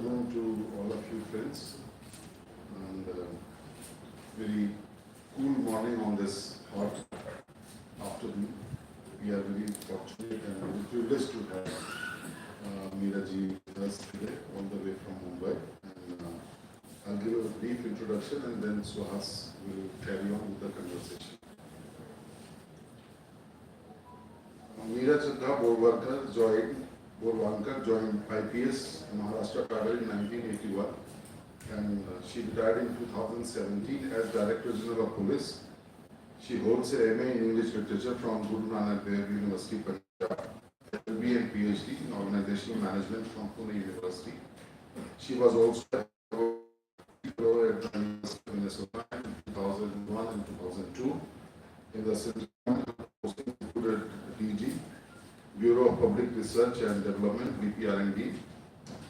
afternoon to all of you friends, and very cool morning on this hot afternoon. We are very fortunate and very privileged to have Meeran ji with us today, all the way from Mumbai. And I'll give a brief introduction and then Suhas will carry on with the conversation. Meeran Chadha Borwankar joined IPS Maharashtra Cadre in 1981, and she retired in 2017 as Director General of Police. She holds a MA in English Literature from Guru Nanak Dev University, Punjab, LLB and PhD in Organizational Management from Pune University. She was also a fellow at the University of Minnesota in 2001 and 2002. In the Central posting included DG, Bureau of Public Research and Development, BPR&D,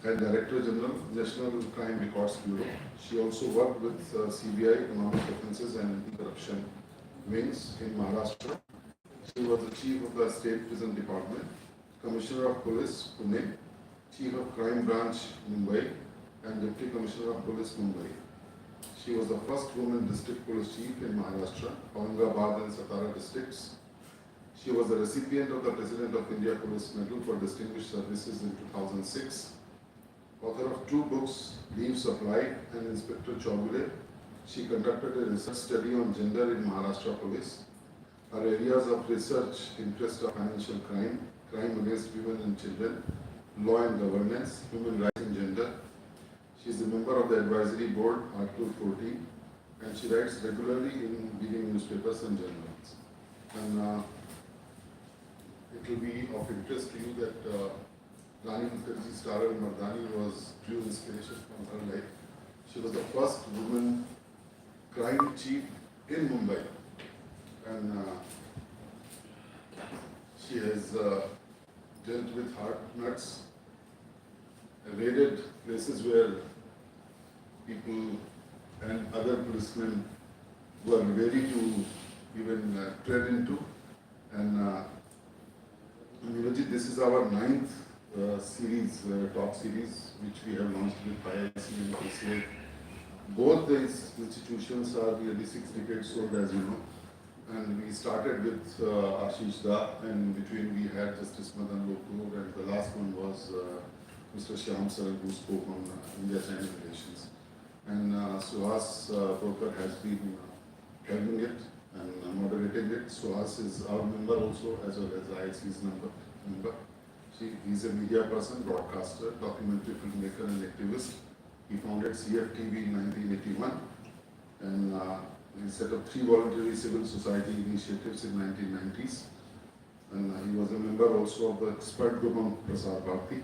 and Director General, National Crime Records Bureau. She also worked with CBI, Economic Offences and Anti-Corruption Wings in Maharashtra. She was the Chief of the State Prison Department, Commissioner of Police, Pune, Chief of Crime Branch, Mumbai, and Deputy Commissioner of Police, Mumbai. She was the first woman District Police Chief in Maharashtra, Aurangabad and Satara districts. She was the recipient of the President of India Police Medal for Distinguished Services in 2006. Author of 2 books, Leaves of Life and Inspector Chaubule. She conducted a research study on gender in Maharashtra Police. Her areas of research interest are financial crime, crime against women and children, law and governance, human rights and gender. She is a member of the Advisory Board, Article 14, and she writes regularly in leading newspapers and journals. And it will be of interest to you that Rani Mukherjee's Tara Mardani was true inspiration from her life. She was the first woman crime chief in Mumbai, and she has dealt with hard nuts, raided places where people and other policemen were ready to even tread into. And this is our 9th series, talk series, which we have launched with IIC and PCI. Both these institutions are nearly 6 decades old, as you know. And we started with Ashish Da, and between we had Justice Madan Lokur, and the last one was Mr. Shyam Saran, who spoke on India-China relations. And Suhas Borker has been helping it and moderating it. Suhas is our member also, as well as IIC's member. He's a media person, broadcaster, documentary filmmaker and activist. He founded CFTV in 1981, and he set up 3 voluntary civil society initiatives in 1990s. And he was a member also of the expert group on Prasar Bharati.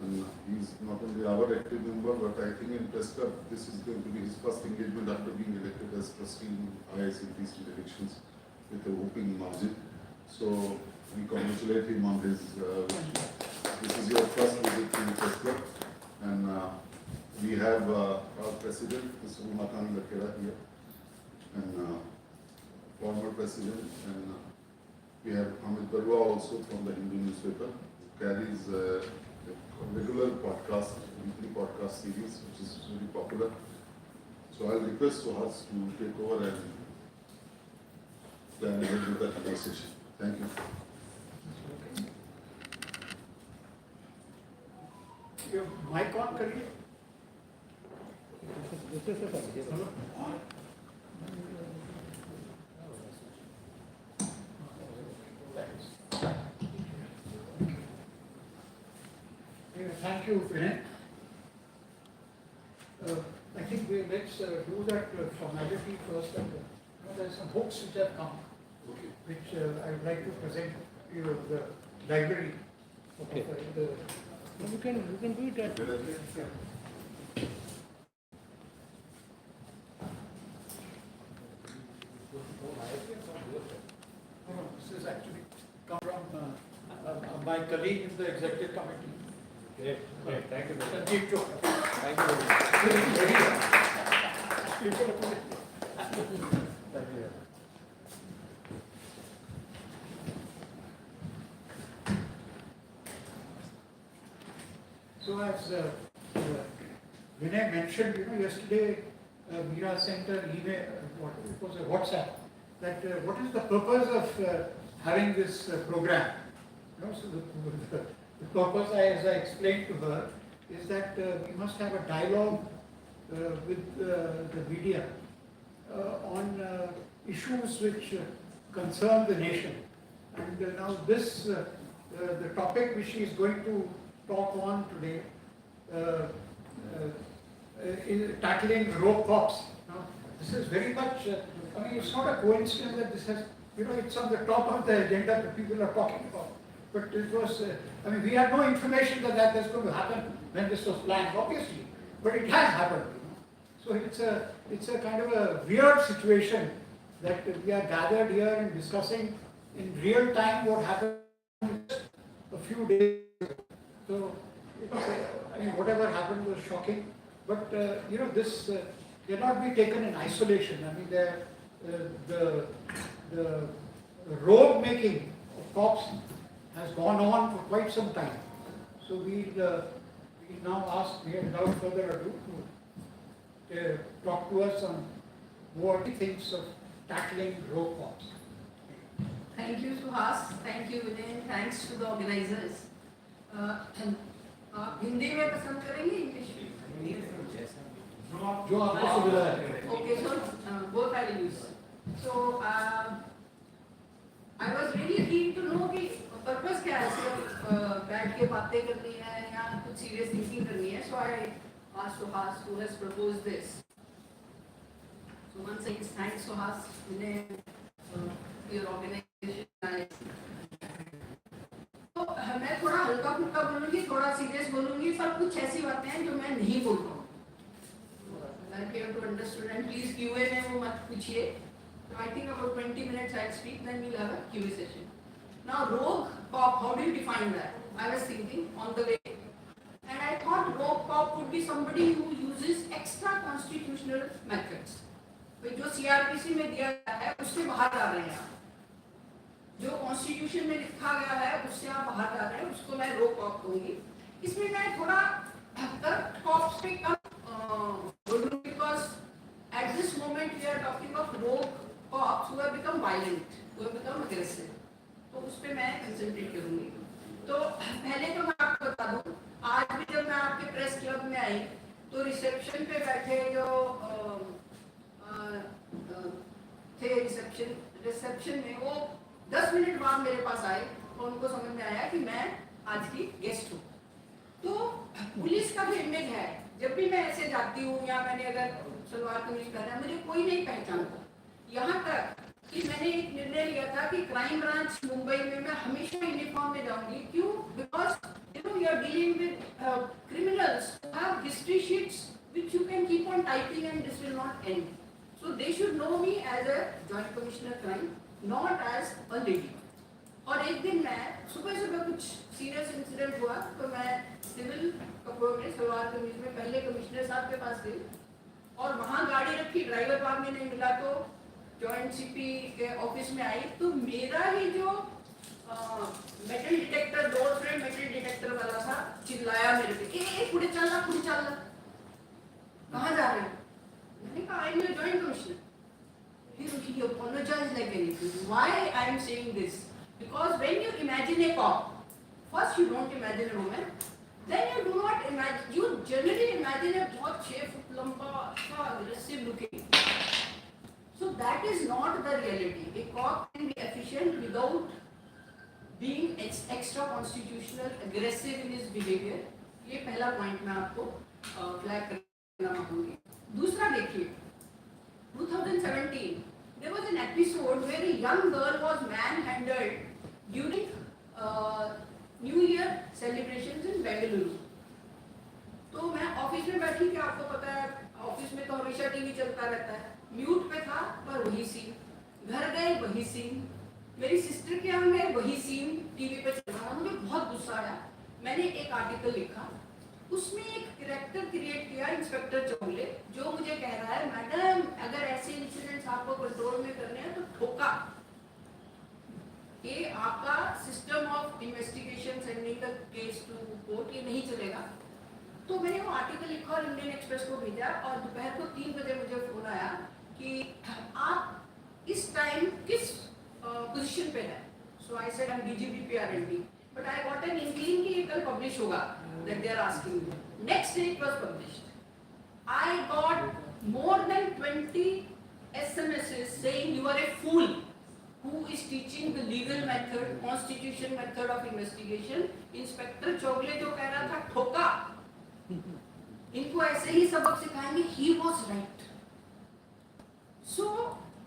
And he's not only our active member, but I think in Press Club, this is going to be his first engagement after being elected as trustee in IIC and PCI elections with a whopping margin. So we congratulate him on his this is your first visit to Press Club. And we have our president, Mr. Kumar here, and former president, and we have Amit Barua also from the Hindu newspaper, who carries a regular podcast, weekly podcast series, which is very popular. So I'll request Suhas to take over and plan ahead with the conversation. Thank you. Your mic on, करिए. Thank you, Vinay. I think let's do that formality first. There are some books which have come, which I would like to present to you, the library. Okay. You can do it at This is actually come from my colleague in the executive committee. Great. Thank you. Thank you. Thank you. Thank you. So as Vinay mentioned, yesterday, Meera sent an email, it was a WhatsApp, that what is the purpose of having this program? So the purpose, as I explained to her, is that we must have a dialogue with the media on issues which concern the nation. And now this, the topic which she is going to talk on today, is tackling rope cops. This is very much, it's not a coincidence that this has, it's on the top of the agenda that people are talking about. But it was, we had no information that that is going to happen when this was planned, obviously. But it has happened. So it's a kind of a weird situation that we are gathered here and discussing in real time what happened a few days ago. So, whatever happened was shocking. But, this cannot be taken in isolation. The road making of cops has gone on for quite some time. So we now ask, without further ado, to talk to us on what he thinks of tackling road cops. Thank you, Suhas. Thank you, Vinay. And thanks to the organizers. Hindi में पसंद करेंगे English में? जो आपको सुविधा है. Okay, so both I will use. So I was really keen to know कि purpose क्या है, सिर्फ बैठ के बातें करनी है या कुछ serious thinking करनी है. So I asked Suhas, who has proposed this. So once again, thanks Suhas, Vinay, your organization. तो मैं थोड़ा हल्का फुल्का बोलूंगी, थोड़ा सीरियस बोलूंगी, सब कुछ ऐसी बातें हैं जो मैं नहीं बोल रहा हूँ. Like you have to understand, and please Q&A में वो मत पूछिए. So I think about 20 minutes I'll speak, then we'll have a Q&A session. Now rogue cop, how do you define that? I was thinking on the way, and I thought rogue cop would be somebody who uses extra constitutional methods. जो CRPC में दिया गया है उससे बाहर जा रहे हैं, जो कॉन्स्टिट्यूशन में लिखा गया है उससे आप बाहर जा रहे हैं, उसको मैं रोक कॉप कहूंगी. इसमें मैं थोड़ा करप्ट कॉप्स पे कम बोलूंगी, because at this moment we are talking of rogue cops who have become violent, who have become aggressive. तो उस पे मैं कंसंट्रेट करूंगी. तो पहले तो मैं आपको बता दूं, आज भी जब मैं आपके प्रेस क्लब में आई तो रिसेप्शन पे बैठे जो थे रिसेप्शन में, वो 10 मिनट बाद मेरे पास आए और उनको समझ में आया कि मैं आज की गेस्ट हूँ. तो पुलिस का जो इमेज है, जब भी मैं ऐसे जाती हूँ या मैंने अगर सलवार कमीज पहना है, मुझे कोई नहीं पहचानता. यहाँ तक कि मैंने एक निर्णय लिया था कि क्राइम ब्रांच मुंबई में मैं हमेशा यूनिफॉर्म में जाऊंगी. क्यों? Because you are dealing with criminals have history sheets which you can keep on typing and this will not end. So they should know me as a joint commissioner crime, not as a lady. और एक दिन मैं सुबह कुछ serious incident हुआ तो मैं civil कपड़ों में सलवार कमीज में पहले कमिश्नर साहब के पास गई और वहाँ गाड़ी रखी, ड्राइवर पार्क में नहीं मिला तो जॉइंट सीपी के ऑफिस में आई. तो मेरा ही जो metal detector, door frame metal detector वाला था, चिल्लाया मेरे पे, ए पुढे चलना, कहाँ जा रहे हो? मैंने कहा I am your joint commissioner. He apologized like anything. Why I am saying this? Because when you imagine a cop, first you don't imagine a woman, then you do not imagine, you generally imagine a बहुत 6 foot लंबा, अच्छा aggressive looking. So that is not the reality. A cop can be efficient without being extra constitutional, aggressive in his behavior. ये पहला point मैं आपको flag करना चाहूँगी. दूसरा देखिए, 2017, there was an episode where a young girl was manhandled during New Year celebrations in Bengaluru. तो मैं ऑफिस में बैठी थी, आपको पता है ऑफिस में तो हमेशा टीवी चलता रहता है, म्यूट पे था पर वही सीन, घर गए वही सीन, मेरी सिस्टर के यहाँ गए वही सीन टीवी पे चल रहा. मुझे बहुत गुस्सा आया. मैंने एक आर्टिकल लिखा, उसमें एक कैरेक्टर क्रिएट किया इंस्पेक्टर चौगले, जो मुझे कह रहा है मैडम अगर ऐसे इंसिडेंट्स आपको कंट्रोल में करने हैं तो ठोका. ये आपका system of investigation sending the case to court ये नहीं चलेगा. तो मैंने वो आर्टिकल लिखा और इंडियन एक्सप्रेस को भेजा और दोपहर को 3 बजे मुझे फोन आया कि आप इस टाइम किस पोजीशन पे है. So I said I am DGP R&D, but I got an inkling कि ये कल पब्लिश होगा, that they are asking me. Next day it was published. I got more than 20 SMSs saying you are a fool who is teaching the legal method, constitution method of investigation. Inspector Chaugule जो कह रहा था ठोका, इनको ऐसे ही सबक सिखाएंगे. He was right. So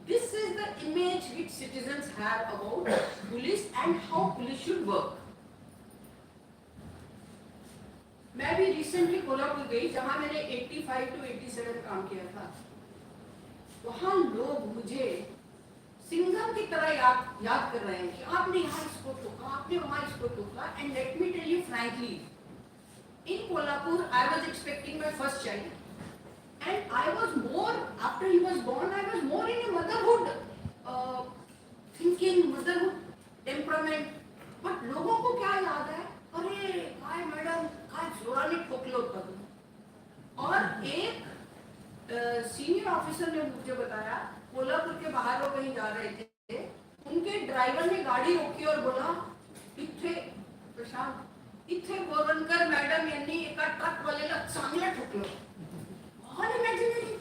this is the image which citizens have about police and how police should work. मैं भी रिसेंटली कोल्हापुर गई जहां मैंने 85 to 87 काम किया था. वहां लोग मुझे सिंघम की तरह याद कर रहे हैं कि आपने यहाँ इसको ठोका, आपने वहां इसको ठोका. And let me tell you frankly, in Kolhapur I was expecting my first child, and I was more, after he was born I was more in a motherhood thinking, motherhood temperament. but लोगों को क्या याद है, अरे काय madam काय जोराने ठोकलो तब. और एक सीनियर ऑफिसर ने मुझे बताया, कोल्हापुर के बाहर वो कहीं जा रहे थे, उनके ड्राइवर ने गाड़ी रोकी और बोला इथे प्रशांत इथे बोरवणकर मॅडम यांनी एका ट्रक वालेला चांगला ठोकलं. Unimaginary.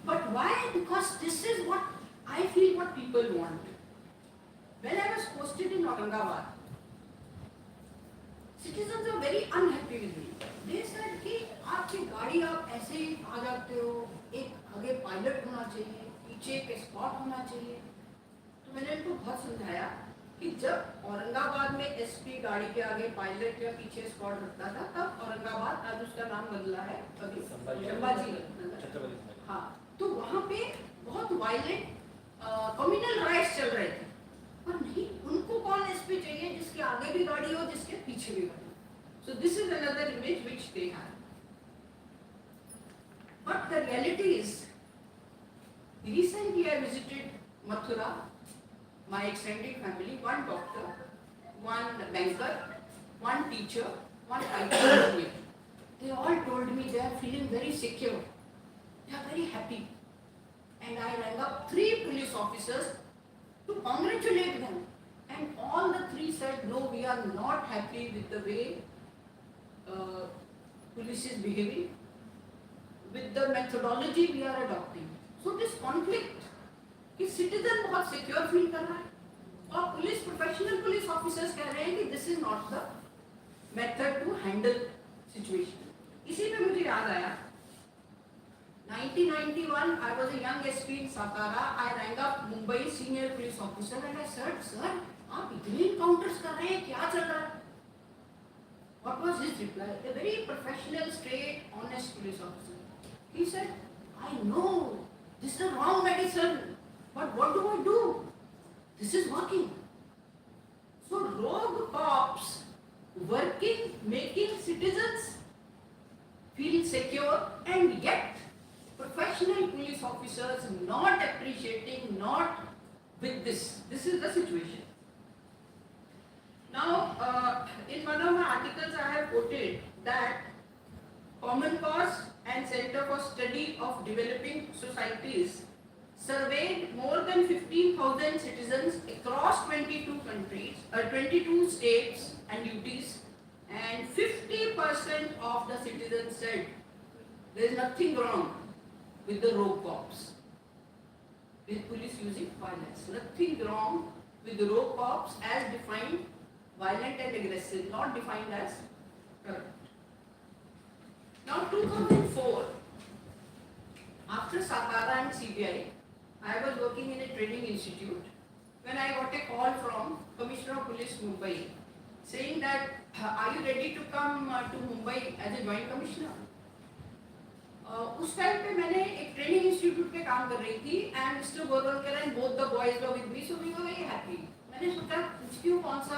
But why? Because this is what I feel what people want. When I was posted in Aurangabad, citizens are very unhappy with me. They said कि आपकी गाड़ी आप ऐसे ही आ जाते हो, एक आगे पायलट होना चाहिए, पीछे एक एस्कॉर्ट होना चाहिए. तो मैंने इनको बहुत समझाया कि जब औरंगाबाद में SP गाड़ी के आगे पायलट या पीछे एस्कॉर्ट रखता था, तब औरंगाबाद, आज उसका नाम बदला है अभी संभाजी नगर. हाँ, तो वहाँ पे बहुत वायलेंट कम्युनल राइट्स चल रहे थे. पर नहीं, उनको कौन SP चाहिए जिसके आगे भी गाड़ी हो, जिसके पीछे भी गाड़ी. So this is another image which they have. But the reality is, recently I visited Mathura, my extended family, one doctor, one banker, one teacher, one IT engineer. They all told me they are feeling very secure, they are very happy. And I rang up 3 police officers to congratulate them. And all the 3 said, no, we are not happy with the way police is behaving, with the methodology we are adopting. So this conflict, कि citizen बहुत secure feel कर रहा है और police professional police officers कह रहे हैं कि this is not the method to handle situation. इसी पे मुझे याद आया, 1991 I was a young SP in Satara. I rang up Mumbai senior police officer and I said, sir, आप इतने encounters कर रहे हैं, क्या चल रहा है? What was his reply? A very professional, straight, honest police officer. He said, I know this is the wrong medicine, but what do I do? This is working. So rogue cops working, making citizens feel secure, and yet professional police officers not appreciating, not with this. This is the situation. Now, in one of my articles I have quoted that Common Cause and Center for Study of Developing Societies surveyed more than 15,000 citizens across 22 countries, 22 states and UTs, and 50% of the citizens said there is nothing wrong with the rogue cops, with police using violence. Nothing wrong with the rogue cops as defined, violent and aggressive, not defined as corrupt. Now 2004, after Satara and CBI, I was working in a training institute when I got a call from Commissioner of Police Mumbai saying that, are you ready to come to Mumbai as a joint commissioner? उस time पे मैंने एक training institute पे काम कर रही थी and mister Borwankar and both the boys were with me, so we were very happy. मैंने सोचा क्यों कौन सा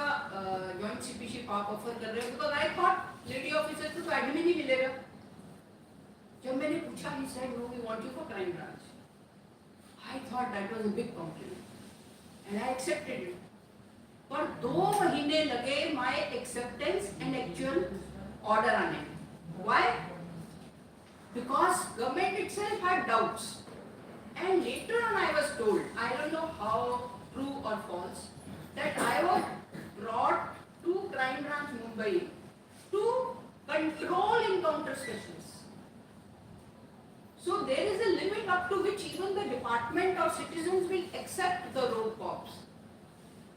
जॉइंट CPC आप ऑफर कर रहे हो, because I thought lady officer को तो एडमिन ही मिलेगा. जब मैंने पूछा he said no, we want you for crime branch. I thought that was a big compliment and I accepted it. पर 2 महीने लगे my acceptance and actual order आने में. Why? Because government itself had doubts. And later on I was told, I don't know how true or false, that I was brought to Crime Branch Mumbai to control encounter specialists. So there is a limit up to which even the department or citizens will accept the road cops.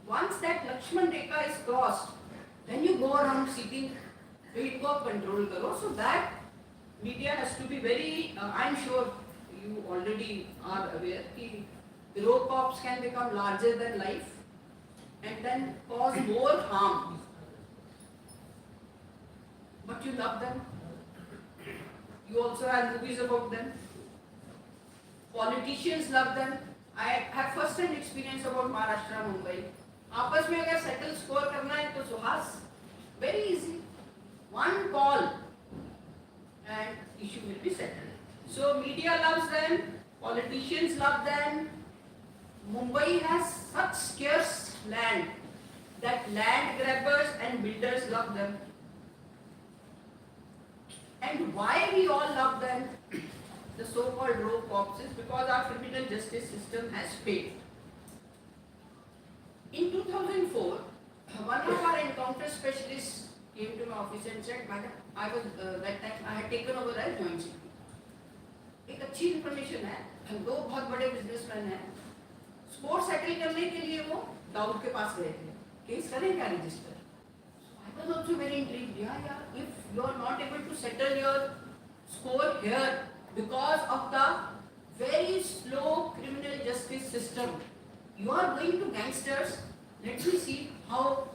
Once that Lakshman Rekha is crossed, then you go around seeking field cop control karo. So that media has to be very, I'm sure you already are aware, that the road cops can become larger than life and then cause more harm. But you love them. You also have movies about them. Politicians love them. I have first-hand experience about Maharashtra, Mumbai. आपस में अगर settle score करना है तो Suhas, very easy. One call and issue will be settled. So media loves them, politicians love them. Mumbai has such scarce land that land grabbers and builders love them. And why we all love them, the so-called rogue cops, is because our criminal justice system has failed. In 2004, one of our encounter specialists came to my office and said, "Madam, I was that time I had taken over as joint CP. एक अच्छी information है, दो बहुत बड़े businessman हैं, score settle करने के लिए वो दाऊद के पास गए थे, केस करें क्या register?" I was also very intrigued. Yeah. If you are not able to settle your score here because of the very slow criminal justice system, you are going to gangsters. Let me see how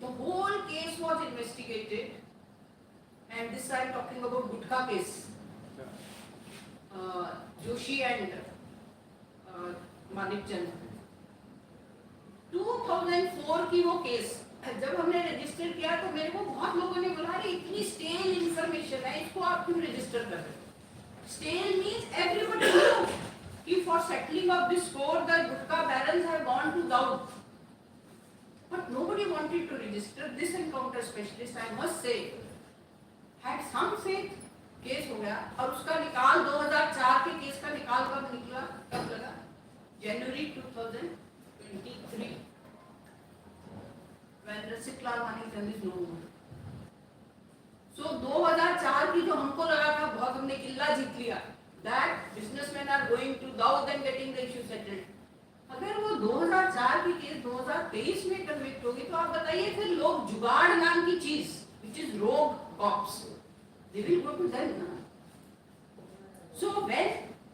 the whole case was investigated. And this I am talking about Gutka case. Joshi and Manik Chand. 2004 की वो case जब हमने register किया तो मेरे को बहुत लोगों ने बोला अरे इतनी स्टेल इंफॉर्मेशन है इसको आप क्यों रजिस्टर कर रहे हो? स्टेल मींस एवरीबॉडी नो कि for settling of this score the gutka barons have gone to Dawood, but nobody wanted to register. This encounter specialist I must say had some faith. Case हो गया और उसका निकाल 2004 के केस का निकाल कब निकला, कब लगा? जनवरी 2023 when Rasiklar Manik Chand is no more. So 2004 की जो हमको लगा था बहुत हमने किल्ला जीत लिया, that businessmen are going to Daud and getting the issue settled. अगर वो 2004 की केस 2023 में कन्विक्ट होगी तो आप बताइए फिर लोग जुगाड़ नाम की चीज which is rogue cops, they will go to them now. So when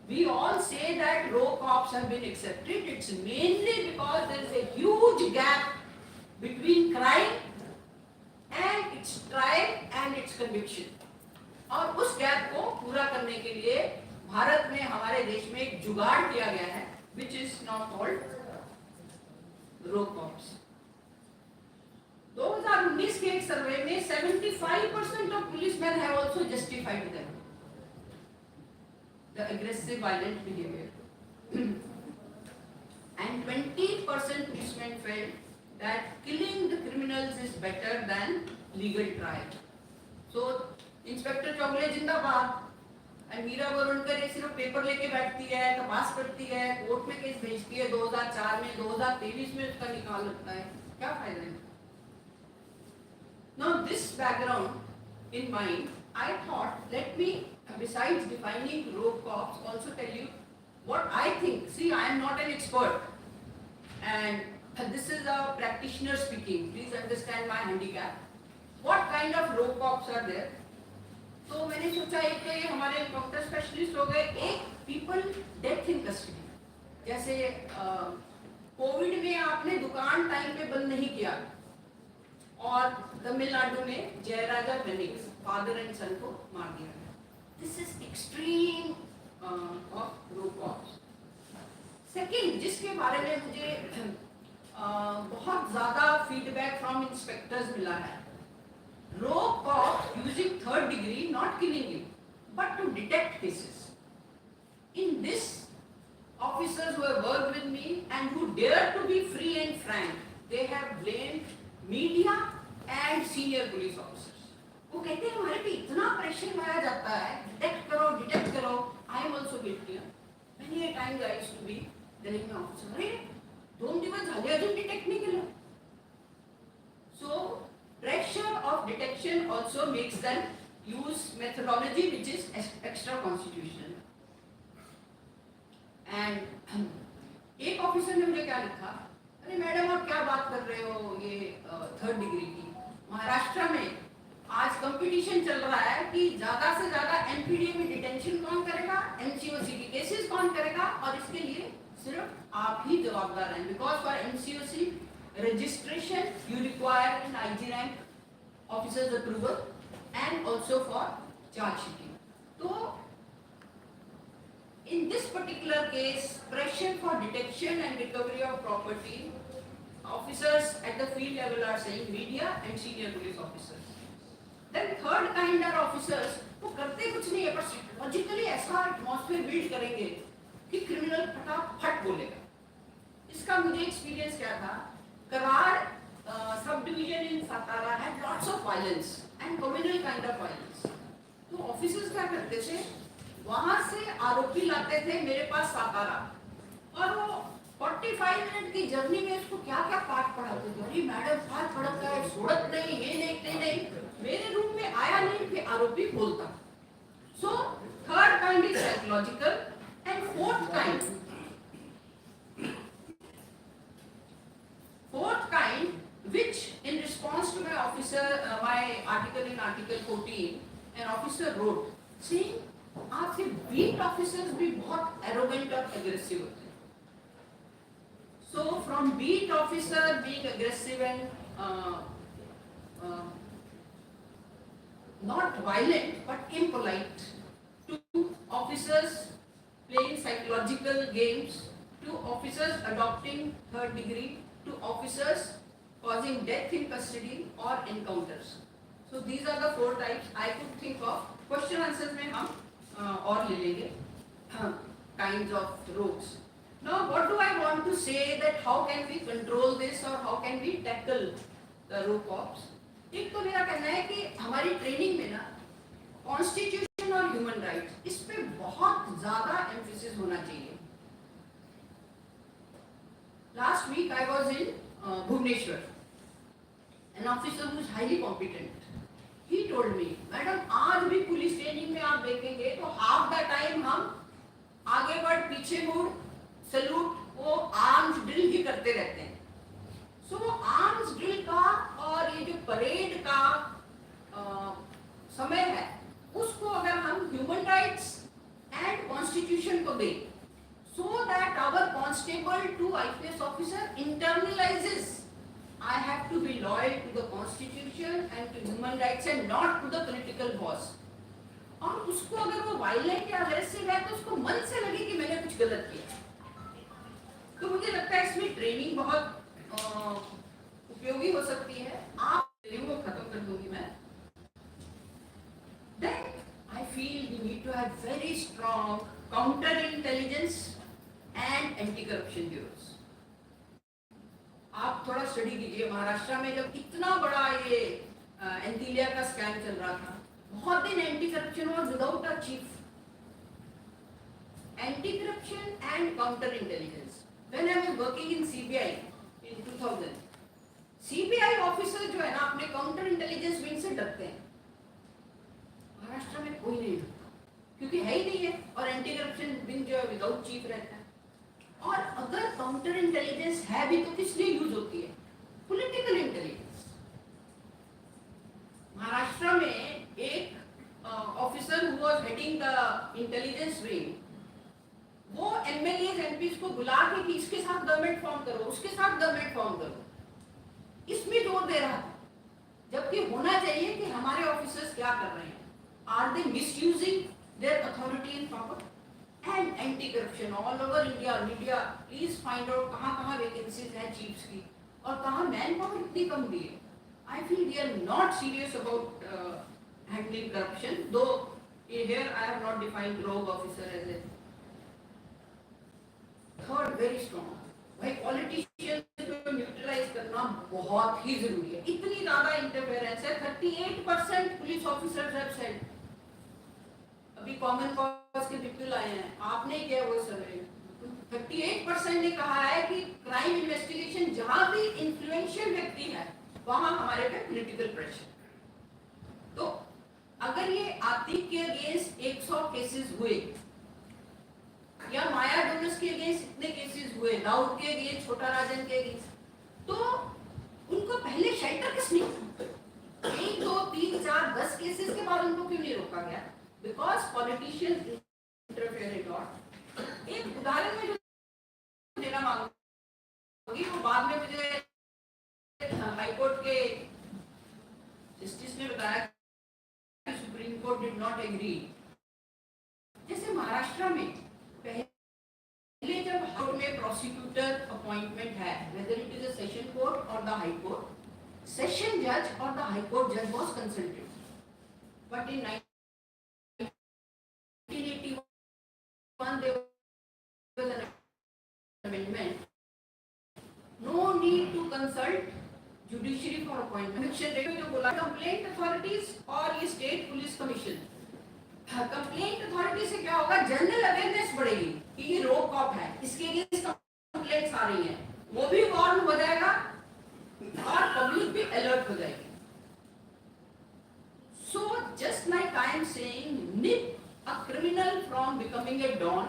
we all say that rogue cops have been accepted, it's mainly because there is a huge gap between crime and its trial and its conviction. और उस gap को पूरा करने के लिए भारत में हमारे देश में एक जुगाड़ किया गया है which is now called rogue cops. 2019 के एक सर्वे में 75% of policemen have also justified them the aggressive violent behavior and 20% policemen felt that killing the criminals is better than legal trial. So inspector Chaugule जिंदाबाद, और मीरा बोरवणकर ये सिर्फ पेपर लेके बैठती है, तपास करती है, कोर्ट में केस भेजती है 2004 में, 2023 में उसका निकाल लगता है, क्या फायदा है? Now this background in mind, I thought let me, besides defining rogue cops, also tell you what I think. See, I am not an expert, and this is a practitioner speaking. Please understand my handicap. What kind of rogue cops are there? तो मैंने सोचा एक तो ये हमारे encounter specialist हो गए, एक पीपल डेथ इन कस्टडी. जैसे कोविड में आपने दुकान टाइम पे बंद नहीं किया और तमिलनाडु में जयराजा बेनिक्स फादर एंड सन को मार दिया. दिस इज एक्सट्रीम ऑफ रोग कॉप्स. सेकेंड, जिसके बारे में मुझे बहुत ज्यादा फीडबैक फ्रॉम इंस्पेक्टर्स मिला है, rogue cops using third degree, not killing him, but to detect cases. In this, officers who have worked with me and who dare to be free and frank, they have blamed media and senior police officers. वो कहते हैं हमारे पे इतना pressure लाया जाता है, detect करो, I am also guilty. Many a times I used to be telling my officer, अरे 2 दिवस झाले अजून डिटेक्ट नाही केलं. So pressure of detection also makes them use methodology which is extra constitutional. And एक ऑफिसर ने मुझे क्या लिखा, अरे मैडम आप क्या बात कर रहे हो ये 3rd डिग्री की. महाराष्ट्र में आज कंपटीशन चल रहा है कि ज्यादा से ज्यादा एनपीडीए में डिटेंशन कौन करेगा, एनसीओसी की केसेस कौन करेगा, और इसके लिए सिर्फ आप ही जवाबदार हैं. Because for NCOC registration you require an IG rank officer's approval and also for charge sheeting. So in this particular case, pressure for detection and recovery of property, officers at the field level are saying media and senior police officers. Then third kind are officers वो करते कुछ नहीं है पर psychologically ऐसा atmosphere build करेंगे कि criminal फटाफट बोलेगा. इसका मुझे experience क्या था, Karar subdivision in Satara had lots of violence and communal kind of violence. तो ऑफिसर्स क्या करते थे, वहां से आरोपी लाते थे मेरे पास सातारा, और वो 45 मिनट की जर्नी में उसको क्या क्या पाठ पढ़ाते थे. अरे मैडम पाठ पढ़ता है, सोड़त नहीं, ये नहीं. मेरे रूम में आया नहीं कि आरोपी बोलता. So third kind is psychological and fourth kind, which in response to my officer, my article in Article 14, an officer wrote saying, आपके beat officers भी बहुत arrogant और aggressive होते हैं. So from beat officer being aggressive and not violent but impolite, to officers playing psychological games, to officers adopting 3rd degree, to officers causing death in custody or encounters. So these are the 4 types I could think of. Question answers में हम और ले लेंगे kinds of rogues. Now what do I want to say that how can we control this or how can we tackle the rogue cops? एक तो मेरा कहना है कि हमारी ट्रेनिंग में ना कॉन्स्टिट्यूशन और ह्यूमन राइट्स इस पे बहुत ज्यादा एम्फेसिस होना चाहिए. Last week I was in Bhubaneswar. An officer who is highly competent. He told me, madam आज भी पुलिस ट्रेनिंग में आप देखेंगे तो half the time हम आगे बढ़ पीछे मुड़ सैल्यूट वो आर्म्स ड्रिल ही करते रहते हैं. सो आर्म्स ड्रिल का और ये जो परेड का समय है उसको अगर हम ह्यूमन राइट्स एंड कॉन्स्टिट्यूशन को दें, so that our constable to IPS officer internalizes, I have to be loyal to the constitution and to human rights and not to the political boss. और उसको अगर वो वायलेंट या aggressive है तो उसको मन से लगे कि मैंने कुछ गलत किया. तो मुझे लगता है इसमें ट्रेनिंग बहुत उपयोगी हो सकती है. आप वो खत्म कर दूंगी मैं. Then I feel we need to have very strong counter intelligence and anti-corruption bureaus. आप थोड़ा स्टडी कीजिए. महाराष्ट्र में जब इतना बड़ा ये एंटीलिया का स्कैम चल रहा था, बहुत दिन एंटी करप्शन और without a chief. Anti corruption and counter intelligence. When I was working in CBI in 2000, CBI officer जो है ना अपने काउंटर इंटेलिजेंस विंग से डरते हैं. महाराष्ट्र में कोई नहीं डरता क्योंकि है ही नहीं है, और एंटी करप्शन विंग जो है विदाउट चीफ रहता है. और अगर काउंटर इंटेलिजेंस है भी तो किस लिए यूज होती है? Political intelligence. महाराष्ट्र में एक officer who was heading the intelligence wing, वो एमएलए एमपीज को बुला के कि इसके साथ गवर्नमेंट फॉर्म करो, उसके साथ गवर्नमेंट फॉर्म करो, इसमें जोर दे रहा था. जबकि होना चाहिए कि हमारे ऑफिसर्स क्या कर रहे हैं. Are they misusing their authority and power? And anti-corruption all over India, media, please find out कहाँ vacancies हैं chiefs की और कहाँ manpower इतनी कम दी है. I feel they are not serious about handling corruption. Though here I have not defined rogue officer as a third very strong. भाई politicians को neutralize करना बहुत ही जरूरी है. इतनी ज्यादा इंटरफेरेंस है. 38% पुलिस ऑफिसर्स हैव सेड. अभी कॉमन कॉज के पीपल आए हैं, आपने किया वो सर्वे. 38% ने कहा है कि क्राइम इन्वेस्टिगेशन जहां भी इन्फ्लुएंशियल व्यक्ति है वहां हमारे पे पॉलिटिकल प्रेशर. तो अगर ये आतिक के अगेंस्ट 100 केसेस हुए या माया डोनस के अगेंस्ट इतने केसेस हुए, दाऊद के अगेंस्ट, छोटा राजन के अगेंस्ट, तो उनको पहले शेल्टर किसने 1, 2, 3, 4, 10 केसेस के बाद उनको क्यों नहीं रोका गया? Because politicians interfere in lot. एक उदाहरण में जो देना मांगूंगी वो बाद में मुझे हाईकोर्ट के जस्टिस ने बताया कि supreme court did not agree. जैसे महाराष्ट्र में पहले जब हाईकोर्ट में प्रोसिक्यूटर अपॉइंटमेंट है, whether it is a session court और द हाई कोर्ट, सेशन जज और द हाई कोर्ट जज was consulted. But in 1981 there was an amendment. No need to consult judiciary for appointment. जो बोला complaint authorities और ये state police commission. Complaint authority से क्या होगा? जनरल अवेयरनेस बढ़ेगी कि ये रोक कॉप है, इसके अगेंस्ट कंप्लेंट्स आ रही हैं, वो भी वार्न हो जाएगा और पब्लिक भी अलर्ट हो जाएगी. So just like I am saying, nip a criminal from becoming a don,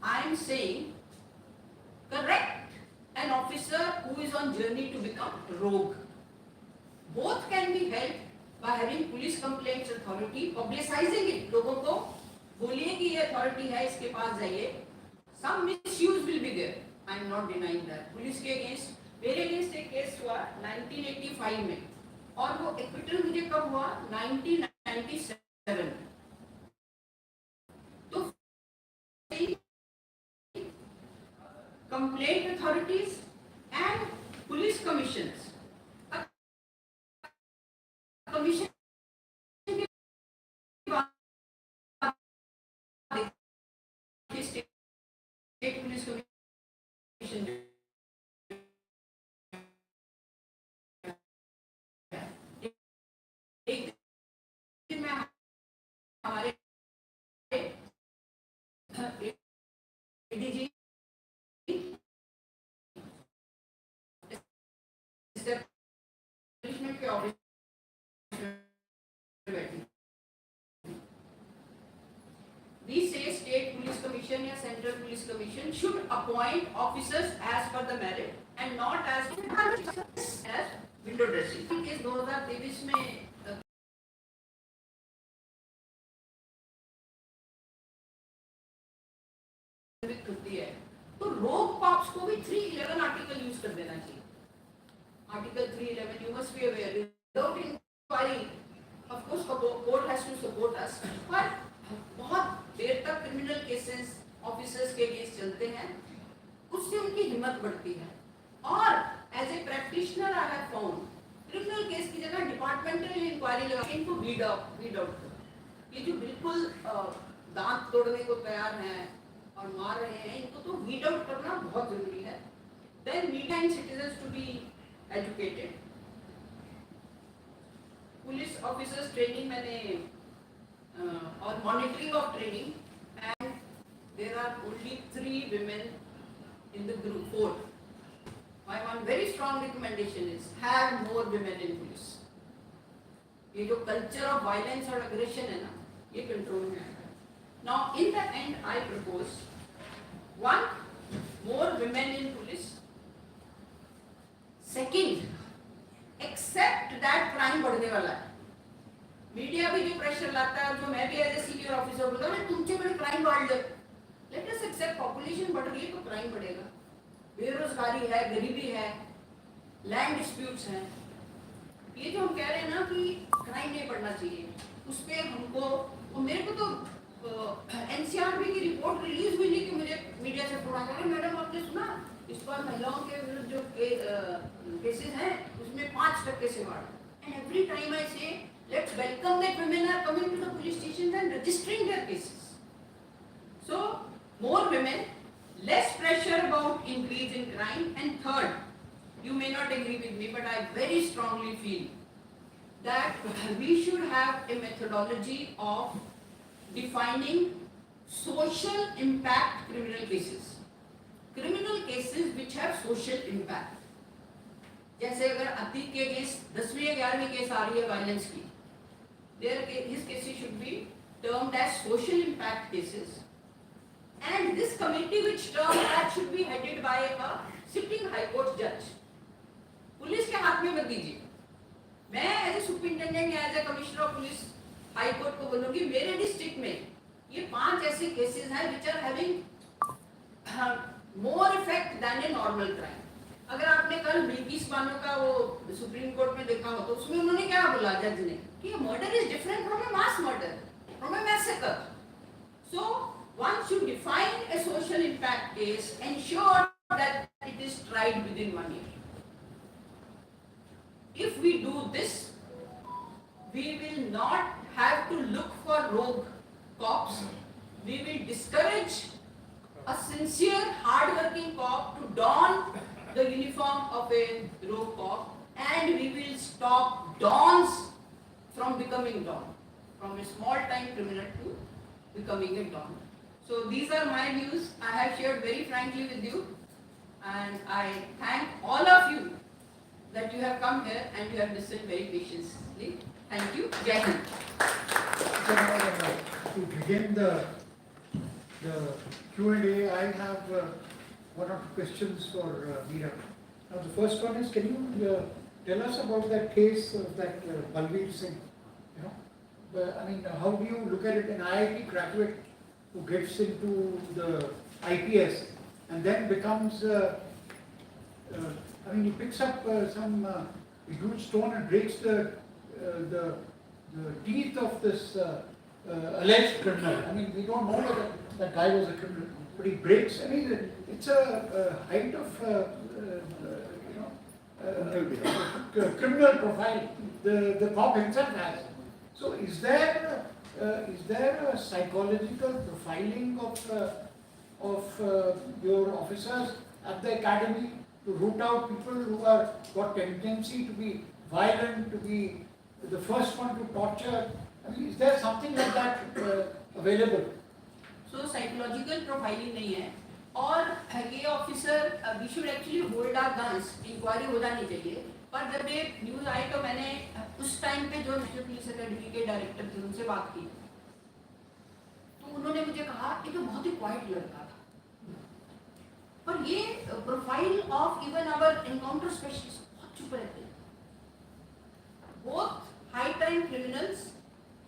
I am saying correct an officer who is on journey to become rogue. Both can be helped by having police complaints authority, publicizing it. लोगों को बोलिए कि ये authority है, इसके पास जाइए. Some misuse will be there. I am not denying that. Police के against, मेरे अगेंस्ट एक केस हुआ 1985 में और वो एक्विटल मुझे कब हुआ? 1997. तो complaint authorities and police commissions, commission state police commission एक दिन में हमारे ADG establishment के ऑफिस में बैठी. We say state police commission या central police commission should appoint officers as per the merit and not as window dressing. Case 2023 में होती है तो रोग कॉप्स को भी 311 आर्टिकल यूज कर देना चाहिए. Article 311 you must be aware. Without inquiry, of course, court has to support us. पर बहुत देर तक क्रिमिनल केसेस ऑफिसर्स के अगेंस्ट चलते हैं, उससे उनकी हिम्मत बढ़ती है. और as a practitioner I have found criminal case की जगह डिपार्टमेंटल इंक्वायरी लगा इनको वीड आउट करो. ये जो बिल्कुल दांत तोड़ने को तैयार हैं और मार रहे हैं, इनको तो वीड आउट करना बहुत जरूरी है. Then media and citizens to be educated. Police officers training मैंने और monitoring of training, and there are only 3 women in the group 4. My one very strong recommendation is have more women in police. ये जो culture of violence और aggression है ना, ये control में आएगा. Now in the end I propose 1 more women in police. Second, accept that crime बढ़ने वाला है. मीडिया भी जो प्रेशर लाता है, जो मैं भी एज ए सीनियर ऑफिसर बोलता हूँ तुमसे बड़े क्राइम बढ़ जाए. लेट अस एक्सेप्ट पॉपुलेशन बढ़ रही है तो क्राइम बढ़ेगा. बेरोजगारी है, गरीबी है, लैंड डिस्प्यूट्स हैं. ये जो हम कह रहे हैं ना कि क्राइम नहीं बढ़ना चाहिए, उस पर हमको, मेरे को तो एनसीआरबी की रिपोर्ट रिलीज हुई नहीं कि मुझे मीडिया से फोन आया, मैडम आपने सुना इस बार महिलाओं के विरुद्ध जो केसेस हैं उसमें 5% से बढ़ा. एंड एवरी टाइम आई से let's welcome that women are coming to the police stations and registering their cases. So more women, less pressure about increase in crime. And third, you may not agree with me, but I very strongly feel that we should have a methodology of defining social impact criminal cases. Criminal cases which have social impact. जैसे अगर अतीक के case 10वीं या 11वीं case आ रही है violence की, his cases should be termed as social impact cases, and this committee which termed that should be headed by a sitting high court judge. पुलिस के हाथ में मत दीजिए. मैं एज ए सुपरिटेंडेंट या as a commissioner of police high court को बोलूंगी मेरे डिस्ट्रिक्ट में ये 5 ऐसे केसेस हैं which are having more effect than a normal crime. अगर आपने कल बिल्किस बानो का वो सुप्रीम कोर्ट में देखा हो तो उसमें उन्होंने क्या बोला जज ने कि murder is different from A mass murder, from A massacre. So one should define a social impact case, ensure that it is tried within 1 year. If we do this, we will not have to look for rogue cops. We will discourage a sincere, hard-working cop to don the uniform of a rogue cop, and we will stop dons from becoming don, from a small-time criminal to becoming a don. So these are my views. I have shared very frankly with you, and I thank all of you that you have come here and you have listened very patiently. Thank you. Jai Hind. So now, to begin the Q&A, I have one or two questions for Meeran. Now the first one is, can you tell us about that case of that Balveer Singh? You know, I mean, how do you look at it? An IIT graduate who gets into the IPS and then becomes, I mean, he picks up some huge stone and breaks the teeth of this alleged criminal. I mean, we don't know whether that guy was a criminal, but he breaks. I mean, it's a height of criminal profile the cop himself has. So, is there a psychological profiling of your officers at the academy to root out people who are got tendency to be violent, to be the first one to torture? I mean, is there something like that available? So psychological profiling नहीं है और ये officer we should actually hold our guns, inquiry हो जानी चाहिए. पर जब ये न्यूज़ आई तो मैंने उस टाइम पे जो नेशनल पुलिस अकेडमी के डायरेक्टर थे उनसे बात की, तो उन्होंने मुझे कहा कि तो बहुत ही क्वाइट लड़का था, पर ये profile of even our encounter specialist बहुत चुप रहते हैं. Both high time criminals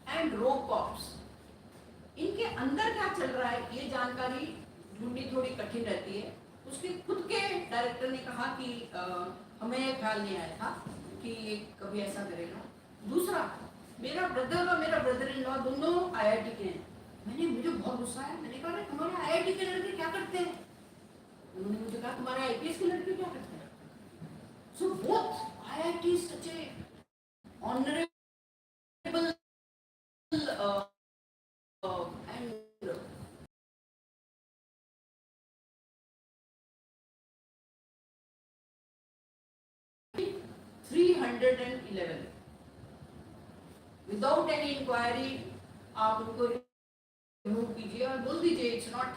and rogue cops, इनके अंदर क्या चल रहा है ये जानकारी ढूंढनी थोड़ी कठिन रहती है. उसके खुद के डायरेक्टर ने कहा कि हमें ख्याल नहीं आया था कि कभी ऐसा करेगा. दूसरा, मेरा ब्रदर और मेरा ब्रदर इन लॉ दोनों IIT के हैं. मुझे बहुत गुस्सा आया. मैंने कहा तुम्हारे IIT के लड़के क्या करते हैं? उन्होंने मुझे कहा तुम्हारे IPS के लड़के क्या करते हैं. So both IIT such a honourable and 311 without any inquiry आप उनको रिमूव कीजिए और बोल दीजिए it's not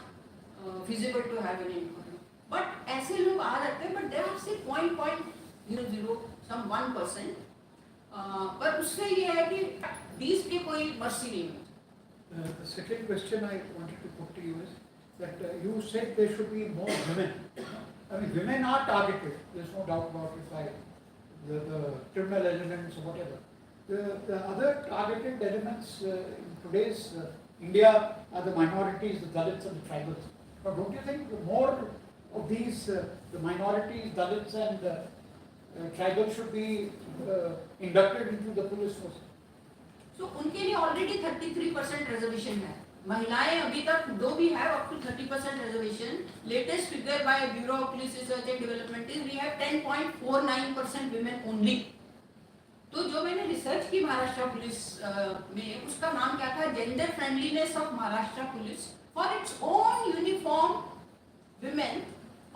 feasible to have any inquiry. But ऐसे लोग आ जाते हैं, बट देयर आर सिर्फ 0.00 सम 1%. पर उससे ये है कि 20 की कोई मर्सी नहीं होती. The second question I wanted to put to you is that you said there should be more women. I mean, women are targeted. There's no doubt about it. The criminal elements or whatever. The other targeted elements in today's India are the minorities, the Dalits and the tribals. But don't you think more of these, the minorities, Dalits and tribals should be inducted into the police force? तो उनके लिए already 33% reservation है. महिलाएं अभी तक दो भी है up to 30% reservation. Latest figure by bureau of police research and development is we have 10.49% women only. तो जो मैंने रिसर्च की महाराष्ट्र पुलिस में, उसका नाम क्या था, gender friendliness of Maharashtra police for its own uniform women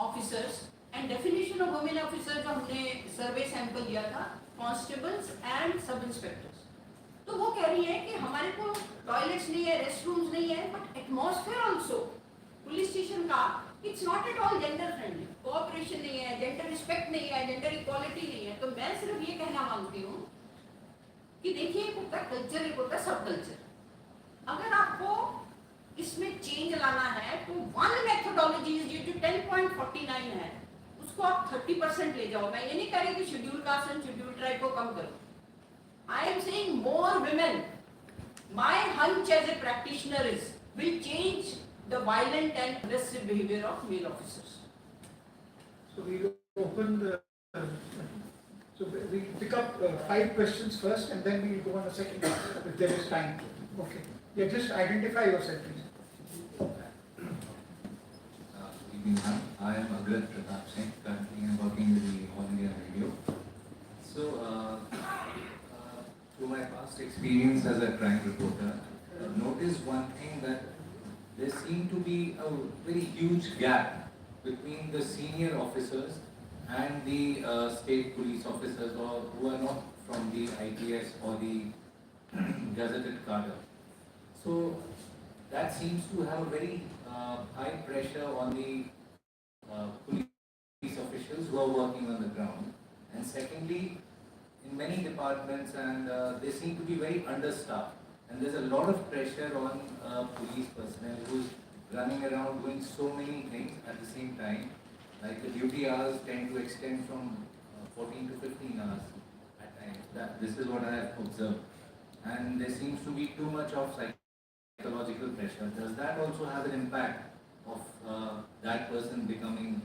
officers and definition of women officer जो हमने सर्वे सैंपल लिया था कॉन्स्टेबल्स एंड सब इंस्पेक्टर्स, तो वो कह रही है कि हमारे को टॉयलेट्स नहीं है, रेस्ट रूम्स नहीं है, but atmosphere also police station का it's not at all gender friendly, cooperation नहीं है, जेंडर रिस्पेक्ट नहीं है, जेंडर इक्वालिटी नहीं है। तो मैं सिर्फ ये कहना मांगती हूँ कि देखिए एक होता है कल्चर, एक होता है सब कल्चर। अगर आपको इसमें चेंज लाना है तो वन मेथोडोलॉजी जो 10.49 है उसको आप 30% ले जाओ। मैं ये नहीं कह रही कि schedule caste and schedule tribe को कम करो, I am saying more women. My hunch as a practitioner is will change the violent and aggressive behavior of male officers. So we'll open the, so we'll pick up 5 questions first and then we'll go on a second if there is time. Okay. Yeah, just identify yourself please. Evening, ma'am. I am Agrat Pratap Singh. Currently, I am working with the All India Radio. So, through my past experience as a crime reporter, I've noticed one thing, that there seemed to be a very huge gap between the senior officers and the state police officers, or who are not from the ITS or the gazetted cadre. So that seems to have a very high pressure on the police officials who are working on the ground. And secondly, in many departments, and they seem to be very understaffed. And there's a lot of pressure on police personnel who's running around doing so many things at the same time. Like the duty hours tend to extend from 14 to 15 hours at times. This is what I have observed. And there seems to be too much of psychological pressure. Does that also have an impact of that person becoming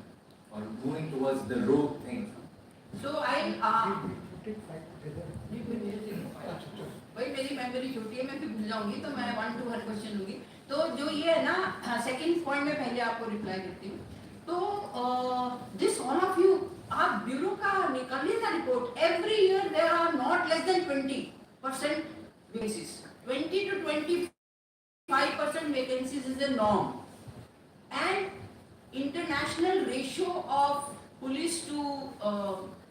or moving towards the rogue thing? So भाई मेरी memory छोटी है, मैं फिर भूल जाऊंगी, तो मैं 1 to 1 क्वेश्चन लूंगी। तो जो ये है ना सेकंड पॉइंट में पहले आपको रिप्लाई करती हूँ। तो दिस ऑल ऑफ यू, आप ब्यूरो का निकालिए ना report, every year there are not less than 20% basis, 20 to 25% vacancies is the norm, and international ratio of police to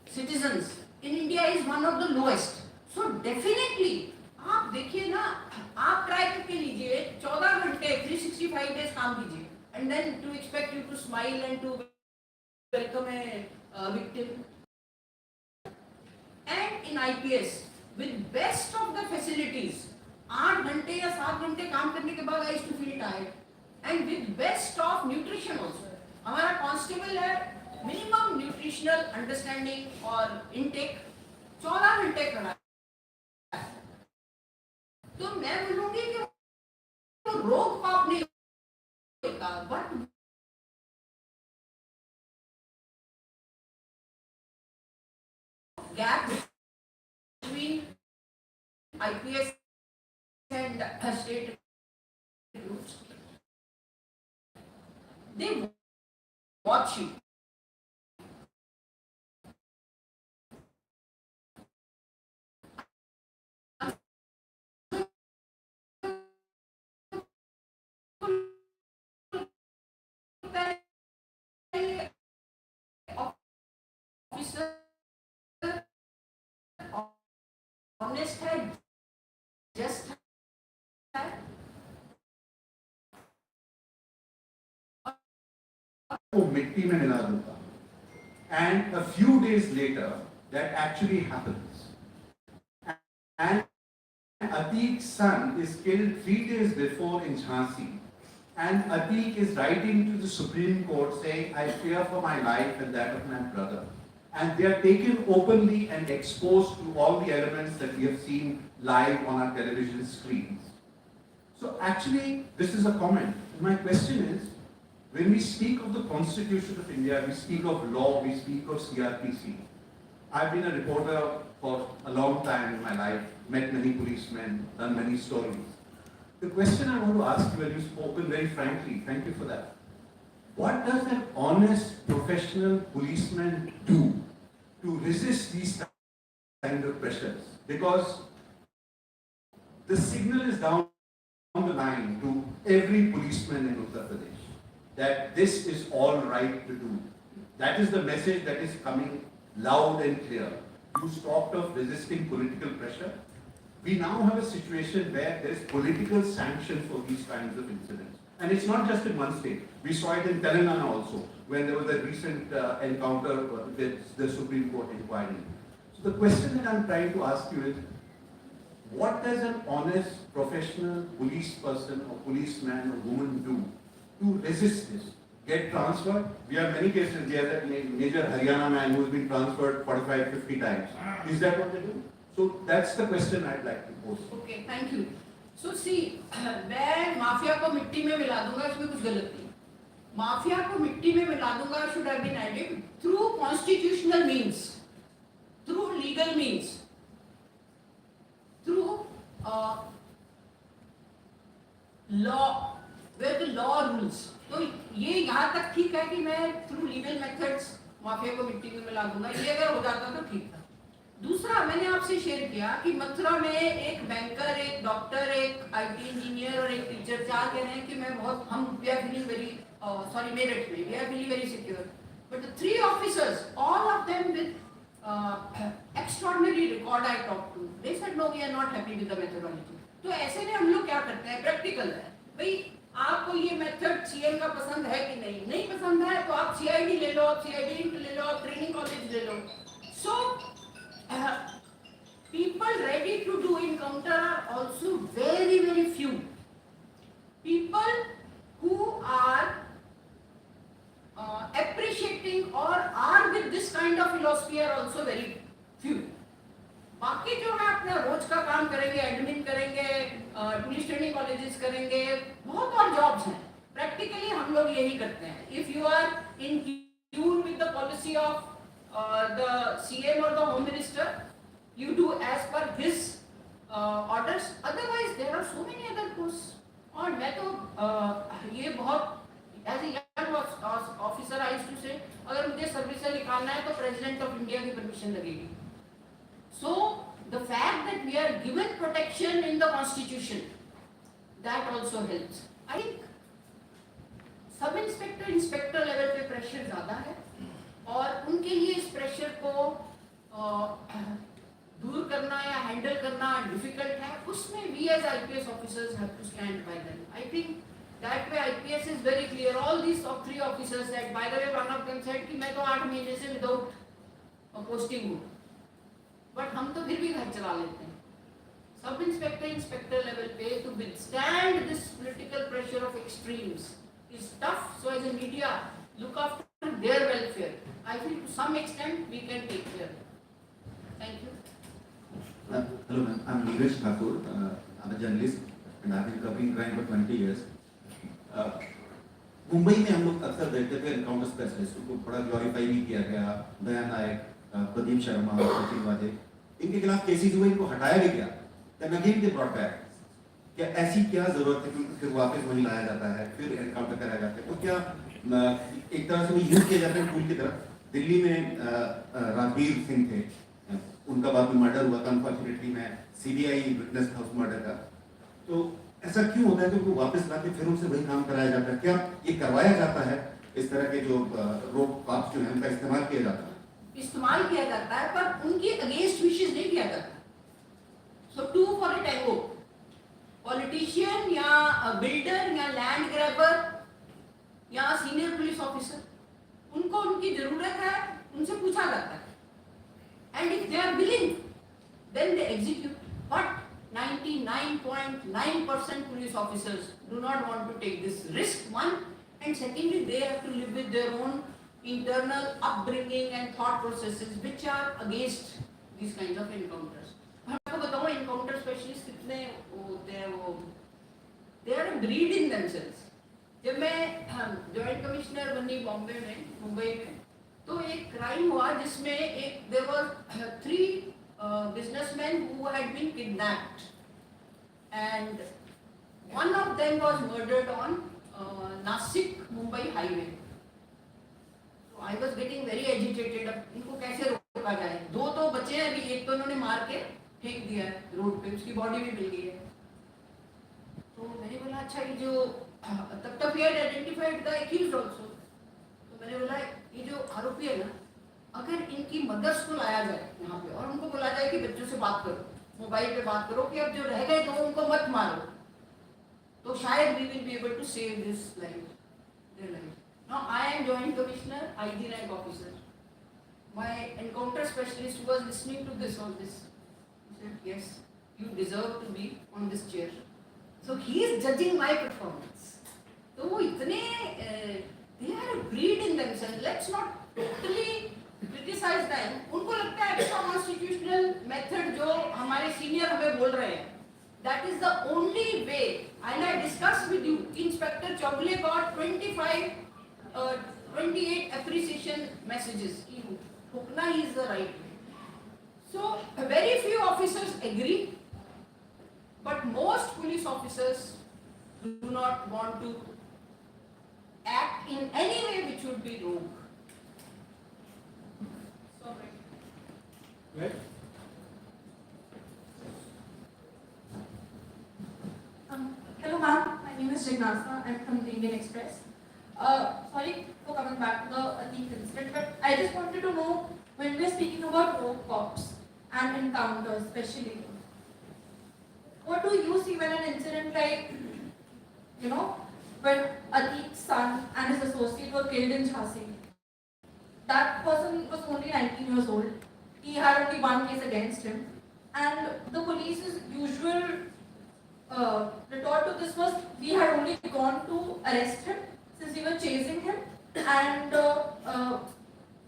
citizens in India is one of the lowest. So definitely आप देखिए ना, आप try करके लीजिए 14 घंटे 365 days काम कीजिए, and then to expect you to smile and to welcome a victim. And in IPS with best of the facilities, 8 घंटे या 7 घंटे काम करने के बाद I used to feel tired, and with best of nutrition also. हमारा constable है, minimum nutritional understanding और इनटेक 14 घंटे खड़ा है। तो मैं बोलूंगी कि वो रोग पाप नहीं होता, but gap between IPS and state recruits. They watch you. Officer honest है, just है, वो मिट्टी में मिला दूंगा, and a few days later that actually happens, and Iic's son is killed 3 days before in Jhansi, and Iic is writing to the Supreme Court saying, I fear for my life and that of my brother, and they are taken openly and exposed to all the elements that we have seen live on our television screens. So actually this is a comment. My question is, when we speak of the Constitution of India, we speak of law, we speak of CRPC. I've been a reporter for a long time in my life, met many policemen, done many stories. The question I want to ask you, and you've spoken very frankly, thank you for that. What does an honest, professional policeman do to resist these kind of pressures? Because the signal is down the line to every policeman in Uttar Pradesh that this is all right to do. That is the message that is coming loud and clear. You stopped of resisting political pressure. We now have a situation where there is political sanction for these kinds of incidents. And it's not just in one state. We saw it in Telangana also, when there was a recent encounter with the Supreme Court inquiry. So the question that I'm trying to ask you is, what does an honest, professional police person or policeman or woman do to resist this? Get transferred? We have many cases. We have that major Haryana man who's been transferred 45, 50 times. Is that what they do? So that's the question I'd like to pose. Okay, thank you. So see, मैं mafia को मिट्टी में मिला दूंगा, इसमें कुछ गलत नहीं. माफिया को मिट्टी में मिला दूंगा should have been added through constitutional means, through legal means, through law, where the law rules. तो ये यहाँ तक ठीक है कि मैं through legal methods माफिया को मिट्टी में मिला दूंगा. ये अगर हो जाता तो ठीक था. दूसरा, मैंने आपसे शेयर किया कि मथुरा में एक बैंकर, एक डॉक्टर, एक आईटी इंजीनियर और एक टीचर चार कह रहे हैं कि मैं बहुत, हम we are feeling very sorry Meerut में we are feeling very secure, but the three officers, all of them with extraordinary record I talk to, they said no we are not happy with the methodology. तो ऐसे में हम लोग क्या करते हैं, practical है भाई, आपको ये मेथड सीएम का पसंद है कि नहीं, नहीं पसंद है तो आप सीआईडी ले लो, आप सीआईडी ले लो, आप ट्रेनिंग कॉलेज ले लो. सो people ready to do encounter are also very, very few. People who are appreciating or are with this kind of philosophy are also very few. बाकी जो है अपना रोज का काम करेंगे, एडमिन करेंगे, पुलिस ट्रेनिंग कॉलेजेस करेंगे, बहुत और जॉब्स हैं. प्रैक्टिकली हम लोग यही करते हैं. If you are in tune with the policy of the CM or the Home Minister, you do as per his orders. Otherwise, there are so many other posts. और मैं तो ये बहुत as a young officer I used to say, अगर मुझे service से निकालना है तो प्रेसिडेंट ऑफ इंडिया की परमिशन लगेगी. So the fact that we are given protection in the constitution, that also helps. I think sub inspector, inspector level पे pressure ज्यादा है और उनके लिए इस प्रेशर को दूर करना या हैंडल करना डिफिकल्ट है. उसमें we as IPS officers have to stand by them. I think that way IPS is very clear. All these three officers said, by the way one of them said कि मैं तो 8 महीने से without posting हूँ, but हम तो फिर भी घर चला लेते हैं. सब इंस्पेक्टर, इंस्पेक्टर लेवल पे to withstand this political pressure of extremes is tough. So as a media, look after their welfare. I feel to some extent we can take care. Thank you. Hello ma'am, I'm Iic Pci. I'm a journalist and I've been covering crime for 20 years. Mumbai में हम लोग अक्सर देखते थे encounter specialist को बड़ा glorify भी किया गया. दया नायक, प्रदीप शर्मा, सचिन वाजे, इनके खिलाफ केसेस हुए, इनको हटाया भी गया. Then again they brought back. क्या ऐसी क्या जरूरत है कि फिर वापस वहीं लाया जाता है, फिर एनकाउंटर कराया जाता है? तो क्या एक तरह से वो यूज किया जाता है टूल की तरफ? दिल्ली में राजवीर सिंह थे, उनका बाद में मर्डर हुआ था. अनफॉर्चुनेटली मैं सीबीआई विटनेस था उस मर्डर का. तो ऐसा क्यों होता है कि उनको वापस लाके फिर उनसे वही काम कराया जाता है? क्या ये करवाया जाता है? इस तरह के जो रोक पाप जो है उनका इस्तेमाल किया जाता है? इस्तेमाल किया जाता है पर उनके अगेंस्ट विशेष नहीं किया जाता. So two for a tango, politician या बिल्डर या लैंड ग्रैबर या सीनियर पुलिस ऑफिसर, उनको उनकी जरूरत है, उनसे पूछा जाता है. And if they are willing then they execute. But 99.9% police officers do not want to take this risk, one, and secondly they have to live with their own internal upbringing and thought processes which are against these kinds of encounters. मैं आपको बताऊं encounter specialists कितने होते हैं, वो they are a breed in themselves. जब मैं joint commissioner बनी बॉम्बे में, मुंबई में, तो एक क्राइम हुआ जिसमें एक there were 3 businessmen who had been kidnapped and one of them was murdered on Nasik Mumbai highway. So I was getting very agitated. अब इनको कैसे रोका जाए? 2 तो बचे हैं अभी, एक तो इन्होंने मार के फेंक दिया है रोड पे, उसकी बॉडी भी मिल गई है. तो मैंने बोला अच्छा ये जो तब तक we had identified the accused also. तो मैंने बोला ये जो आरोपी है ना, अगर इनकी मदर्स को लाया जाए यहाँ पे और उनको बोला जाए कि बच्चों से बात करो, मोबाइल पे बात करो कि अब जो रह गए तो उनको मत मारो, तो शायद we will be able to save this life, their life. Now I am Joint Commissioner, ID rank officer. My encounter specialist was listening to this all this. He said, yes, you deserve to be on this chair. So he is judging my performance. तो वो इतने they are a breed in themselves. Let's not totally criticize them. उनको लगता है extra constitutional method जो हमारे senior हमें बोल रहे हैं, that is the only way. And I discussed with you, Inspector Chowgule got 28 appreciation messages. Hukna is the right way. So very few officers agree, but most police officers do not want to act in any way which would be wrong. Sorry. Right? Hello ma'am, my name is Jignasa. I'm from the Indian Express. Sorry for coming back to the Iic incident, but I just wanted to know, when we're speaking about rogue cops and encounters especially, what do you see when an incident like, when Iic's son and his associate were killed in Jhansi? That person was only 19 years old. He had only one case against him. And the police's usual retort to this was, we had only gone to arrest him since we were chasing him, and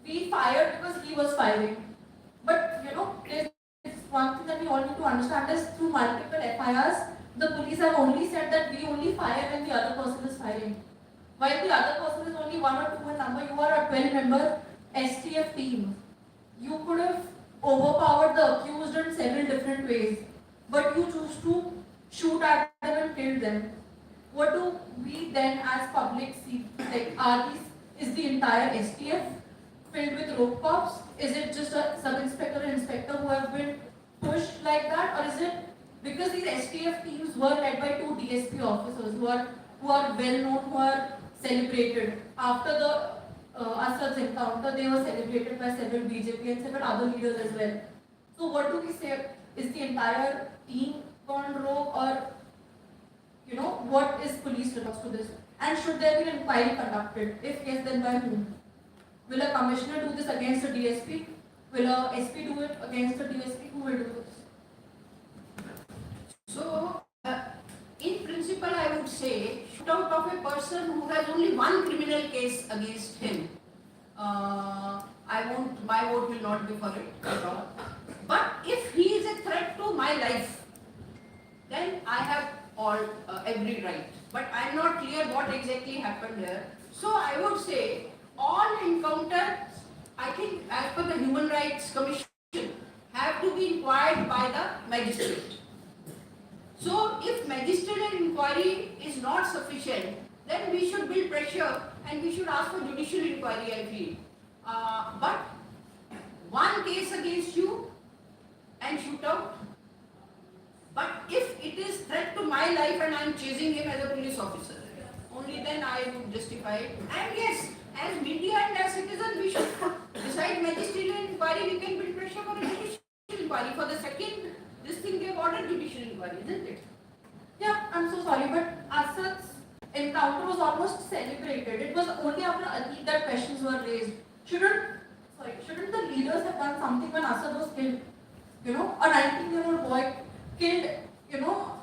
we fired because he was firing. But there's one thing that we all need to understand is, through multiple FIRs, the police have only said that we only fire when the other person is firing. While the other person is only 1 or 2 in number, you are a 12-member STF team. You could have overpowered the accused in several different ways, but you choose to shoot at them and kill them. What do we then as public see? Like, is the entire STF filled with rogue cops? Is it just a sub-inspector and inspector who have been pushed like that? Or is it because these STF teams were led by 2 DSP officers who are well known, who are celebrated? After the Asad's encounter, they were celebrated by several BJP and several other leaders as well. So what do we say? Is the entire team gone rogue, or what is police response to this? And should there be an inquiry conducted? If yes, then by whom? Will a commissioner do this against a DSP? Will a SP do it against a DSP? Who will do this? So, in principle, I would say, shoot out of a person who has only one criminal case against him, my vote will not be for it at all. But if he is a threat to my life, then I have every right. But I am not clear what exactly happened here. So I would say, all encounters, I think as per the Human Rights Commission, have to be inquired by the magistrate. So if magisterial inquiry is not sufficient, then we should build pressure and we should ask for judicial inquiry, I feel. But one case against you and shoot out. But if it is threat to my life and I am chasing him as a police officer, only then I would justify it. And yes, as media and as citizens, we should decide magisterial inquiry. We can build pressure for a judicial inquiry. For the second, this thing they have ordered judicial inquiry, isn't it? Yeah, I'm so sorry, but Asad's encounter was almost celebrated. It was only after Iic that questions were raised. Shouldn't the leaders have done something when Asad was killed? A 19-year-old boy killed,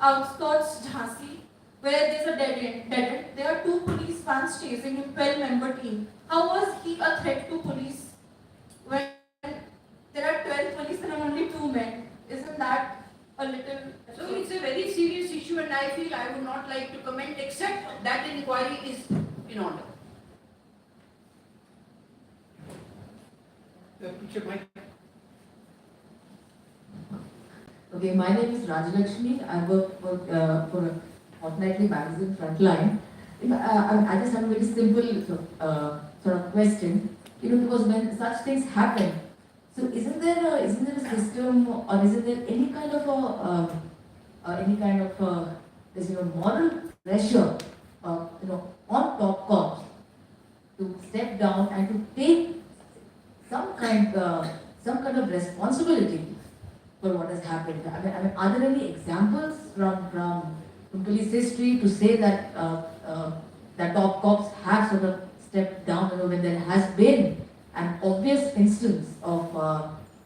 outskirts Jhansi, where there's a dead end. There are 2 police vans chasing him, 12-member team. How was he a threat to police when there are 12 police and only 2 men? Isn't that a little... So it's a very serious issue and I feel I would not like to comment except that inquiry is in order. Picture mic. Okay, my name is Rajalakshmi. I work for a fortnightly magazine, Frontline. I just have a very simple sort of question. Because when such things happen, so isn't there a system, or isn't there any kind of moral pressure, on top cops to step down and to take some kind of responsibility for what has happened. Are there any examples from police history to say that that top cops have sort of stepped down, when there has been an obvious instance of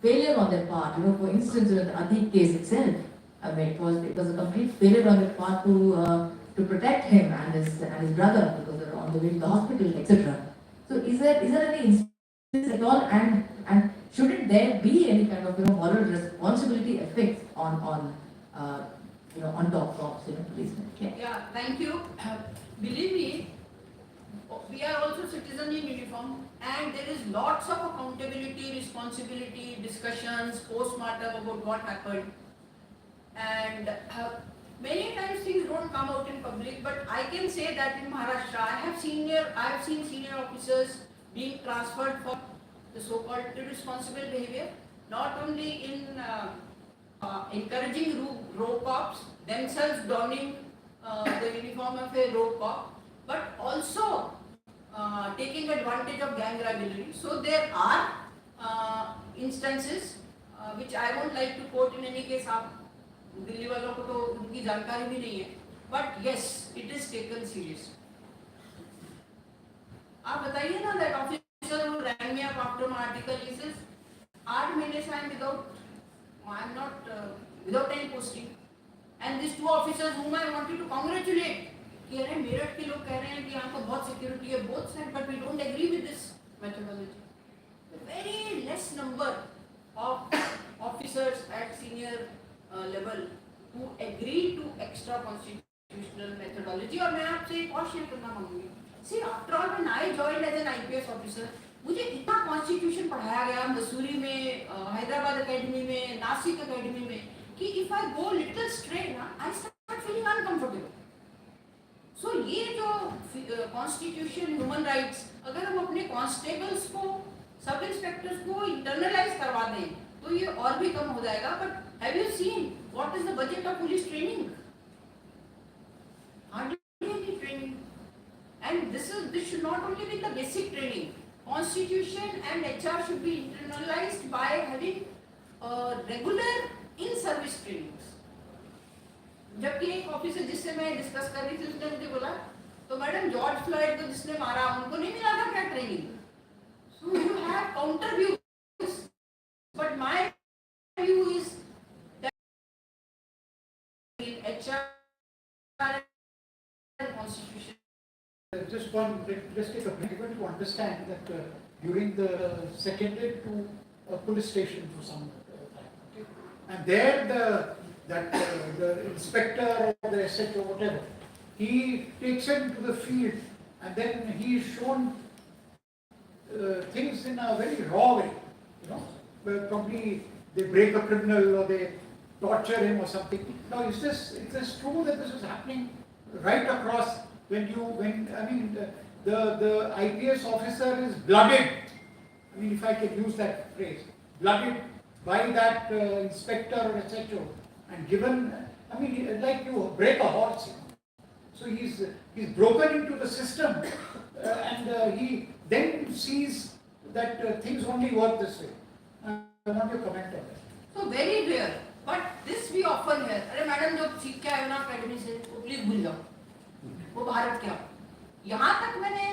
failure on their part? For instance, in the Iic case itself, it was a complete failure on their part to protect him and his brother because they were on the way to the hospital, etc. So, is there any instance at all, and shouldn't there be any kind of moral responsibility effects on top cops, policemen? Yeah, thank you. Believe me, we are also citizens in uniform, and there is lots of accountability, responsibility, discussions, post-mortem about what happened. And many times things don't come out in public, but I can say that in Maharashtra, I have seen senior officers being transferred for the so-called irresponsible behavior, not only in encouraging road cops, themselves donning the uniform of a road cop, but also taking advantage of gang rivalry. So there are instances which I won't like to quote in any case. Delhi वालों को तो उनकी जानकारी भी नहीं है, but yes, it is taken serious. आप बताइए ना that officer who rang me up after my article, he says 8 महीने से I am not without any posting, and these two officers whom I wanted to congratulate, कि अरे मेरठ के लोग कह रहे हैं कि यहाँ तो बहुत security है, both sides, but we don't agree with this methodology. Very less number of officers at senior level who agree to extra constitutional methodology. और मैं आपसे एक और शेयर करना मांगूंगी. See, after all, when I joined as an IPS officer, मुझे इतना constitution पढ़ाया गया मसूरी में, हैदराबाद एकेडमी में, नासिक एकेडमी में, कि if I go little stray ना, I start feeling uncomfortable. So ये जो कॉन्स्टिट्यूशन, ह्यूमन राइट्स, अगर हम अपने कॉन्स्टेबल्स को, सब इंस्पेक्टर्स को इंटरनलाइज करवा दें, तो ये और भी कम हो जाएगा. But have you seen what is the budget of police training? Hardly any training. And this should not only be the basic training. Constitution and HR should be internalized by having regular in-service trainings. जबकि एक officer जिससे मैं discuss कर रही थी, उसने मुझे बोला, तो मैडम जॉर्ज फ्लॉयड को जिसने मारा, उनको नहीं मिला था क्या training? So you have counter views, but my view is that in HR and constitution. Just take a break to understand that during the seconded to a police station for some time, okay? And there the inspector or the SHO or whatever, he takes him to the field, and then he is shown things in a very raw way, where probably they break a criminal or they torture him or something. Now, is this true that this is happening right across? The IPS officer is blooded, if I can use that phrase, blooded by that inspector or SHO, and given, like you break a horse. So he's broken into the system, and he then sees that things only work this way. I want your comment on that. So very rare, but this we often hear. अरे madam जो सीख के आए ना academy से, वो please भूल जाओ, वो भारत क्या? यहाँ तक मैंने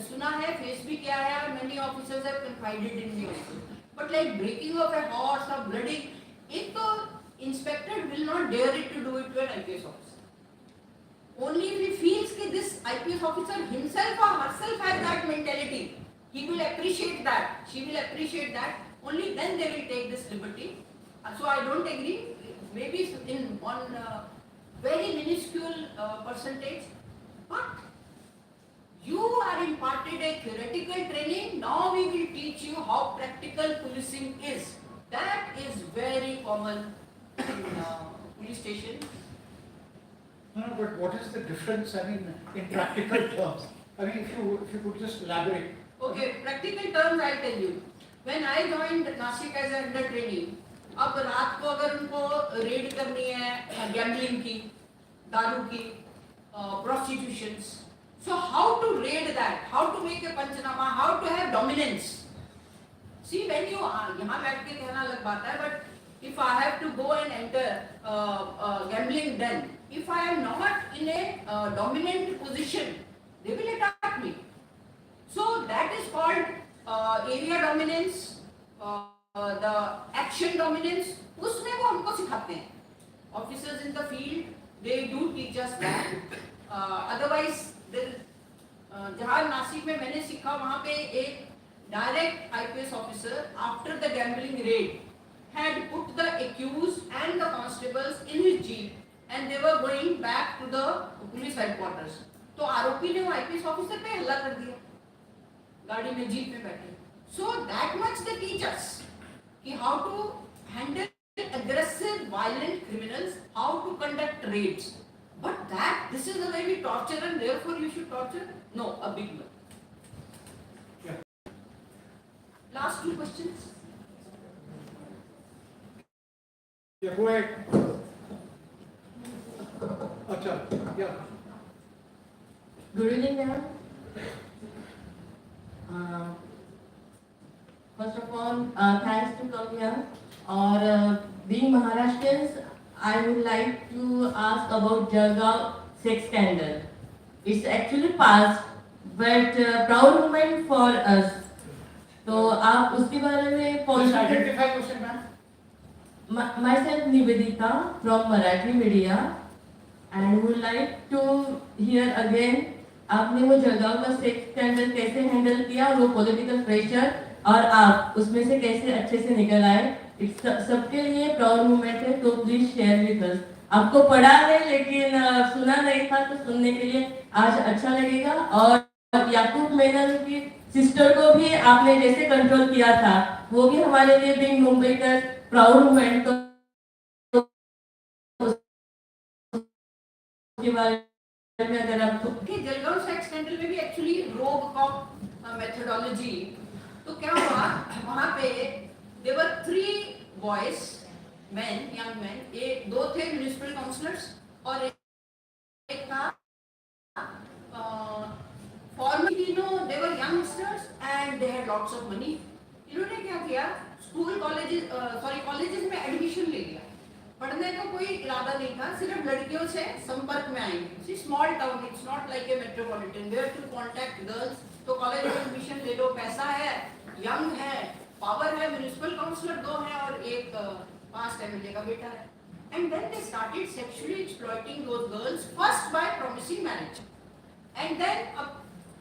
सुना है, फेस भी किया है, many officers have confided in me also. But like breaking of a horse or blooding, एक तो inspector will not dare it to do it to an IPS officer. Only if he feels that this IPS officer himself or herself has that mentality, he will appreciate that, she will appreciate that, only then they will take this liberty. So I don't agree, maybe in one very minuscule percentage, but you are imparted a theoretical training, now we will teach you how practical policing is. That is very common in police station. No, but what is the difference, in practical terms? If you could just elaborate. Okay, practical terms I'll tell you. When I joined Nashik as an under trainee, अब रात को अगर उनको red करनी है gambling की, दारू की, prostitutions, So how to raid that? How to make a panchanama? How to have dominance? See, when you यहाँ बैठ के कहना अलग बात है, but if I have to go and enter gambling den, if I am not in a dominant position, they will attack me. So that is called area dominance, the action dominance. उसमें वो हमको सिखाते हैं. Officers in the field, they do teach us that. Otherwise, जहाँ नासिक में मैंने सीखा वहाँ पे एक direct IPS officer after the gambling raid had put the accused and the constables in his jeep and they were going back to the police headquarters. तो आरोपी ने वो IPS officer पे हल्ला कर दिया गाड़ी में जीप में बैठे. So that much they teach us कि how to handle aggressive violent criminals, how to conduct raids. But that this is the way we torture and therefore you should torture? No, a big one. Last two questions. Yeah, go ahead. Acha, yeah. Good evening, ma'am. First of all, thanks to come here. Or being Maharashtrians, I would like to ask about Jalgaon sex scandal. It's actually past, but proud moment for us. तो आप उसके बारे में Please identify yourself, ma'am. Myself Nivedita from Marathi media and would like to hear again आपने वो जलगांव का sex scandal कैसे handle किया और वो पॉलिटिकल प्रेशर और आप उसमें से कैसे अच्छे से निकल आए. सबके लिए प्राउड मोमेंट है, तो प्लीज शेयर विद अस. आपको पढ़ा है लेकिन सुना नहीं था, तो सुनने के लिए आज अच्छा लगेगा. और याकूब मेनन की सिस्टर को भी आपने जैसे कंट्रोल किया था, वो भी हमारे लिए बीइंग मुंबई का प्राउड मोमेंट के बारे में अगर आप जलगांव सेक्स स्कैंडल में भी एक्चुअली रोग कॉप मेथोडोलॉजी. तो क्या हुआ वहाँ पे there were 3 boys, men, young men. एक 2 थे म्युनिसिपल काउंसलर्स और एक था formerly, they were youngsters and they had lots of money. इन्होंने क्या किया, स्कूल कॉलेजेस में एडमिशन ले लिया. पढ़ने का कोई इरादा नहीं था, सिर्फ लड़कियों से संपर्क में आएंगे. Small town, it's not like a metropolitan where to contact girls. तो कॉलेज में एडमिशन ले लो, पैसा है, यंग है, पावर है, म्युनिसिपल काउंसलर 2 हैं और एक पास्ट एमएलए का बेटा है. And then they started sexually exploiting those girls first by promising marriage. And then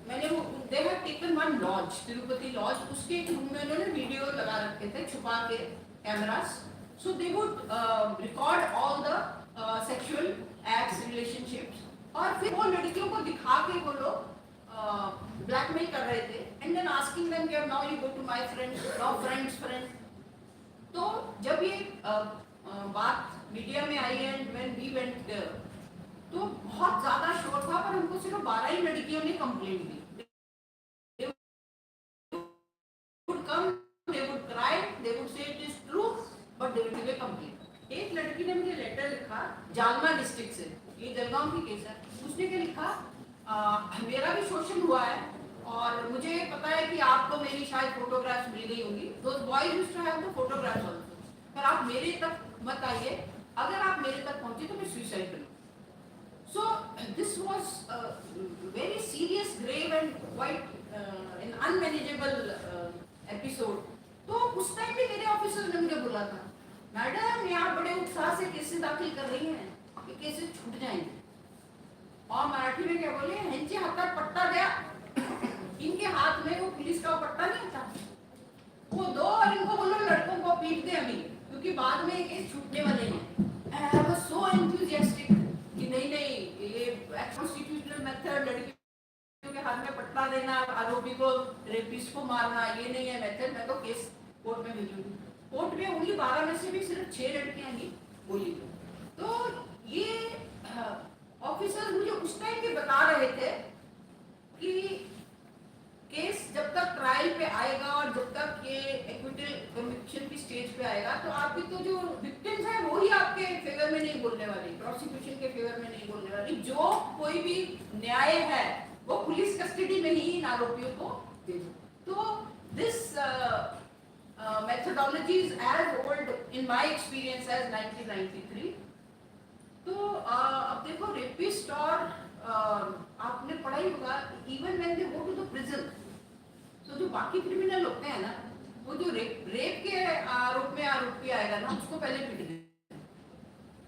मैंने वो they have taken one lodge, Tirupati lodge, उसके एक रूम में उन्होंने वीडियो लगा रखे थे छुपा के cameras. So they would record all the sexual acts, relationships, और फिर वो लड़कियों को दिखा के वो लोग ब्लैकमेल कर रहे थे. एंड देन आस्किंग देम कि now you go to my friends, now friends. तो जब ये बात मीडिया में आई and when we went there, तो बहुत ज्यादा शोर था, पर हमको सिर्फ 12 ही लड़कियों ने complaint the. They would come, they would cry, they would say it is true, but they would give a complaint. एक लड़की ने मुझे लेटर लिखा जालना डिस्ट्रिक्ट से, ये जलगांव की केस है. उसने क्या लिखा, मेरा भी शोषण हुआ है और मुझे पता है कि आपको मेरी शायद फोटोग्राफ्स मिल गई होंगी. Those boys used to have the photographs also. पर आप मेरे तक मत आइए, अगर आप मेरे तक पहुंचे तो मैं सुसाइड करूँ. So this was a very serious, grave and quite an unmanageable episode. तो उस टाइम भी मेरे ऑफिसर ने मुझे बोला था, मैडम यहाँ बड़े उत्साह से केसेस दाखिल कर रही हैं, ये केसेस छूट जाएंगे. और मराठी में क्या बोले, ह्यांचे हातात पट्टा द्या. इनके हाथ में वो पुलिस का पट्टा नहीं था, वो दो और इनको बोलो लड़कों को पीट दे अभी, क्योंकि बाद में केस छूटने वाले हैं. And I was so enthusiastic कि नहीं ये कॉन्स्टिट्यूशनल मेथड, लड़कियों के हाथ में पट्टा देना, आरोपी को, रेपिस्ट को मारना, ये नहीं है मेथड. मैं तो केस कोर्ट में भेजूंगी. कोर्ट में उन्हीं 12 में से भी सिर्फ 6 लड़कियां ही बोली. तो ये ऑफिसर मुझे उस टाइम भी बता रहे थे कि केस जब तक ट्रायल पे आएगा और जब तक ये एक्विटल कन्विक्शन की स्टेज पे आएगा, तो आपकी तो जो विक्टिम्स हैं वो ही आपके फेवर में नहीं बोलने वाली, प्रोसिक्यूशन के फेवर में नहीं बोलने वाली. जो कोई भी न्याय है वो पुलिस कस्टडी में ही इन आरोपियों को दे दो। तो this methodology is as old in my experience as 1993. तो अब देखो रेपिस्ट और आपने पढ़ा ही होगा, even when they go to the prison, तो जो बाकी क्रिमिनल होते हैं ना, वो जो रेप के आरोप में आरोपी आएगा ना, उसको पहले पीट देते।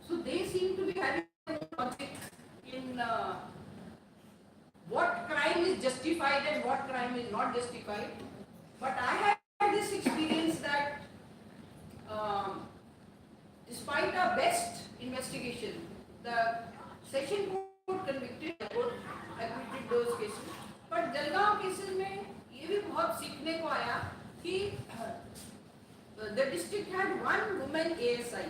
So they seem to be having logic in what crime is justified and what crime is not justified. But I had this experience that despite our best investigation, the session court convicted, acquitted those cases. But Jalgaon cases में ये भी बहुत सीखने को आया कि the district had one woman ASI.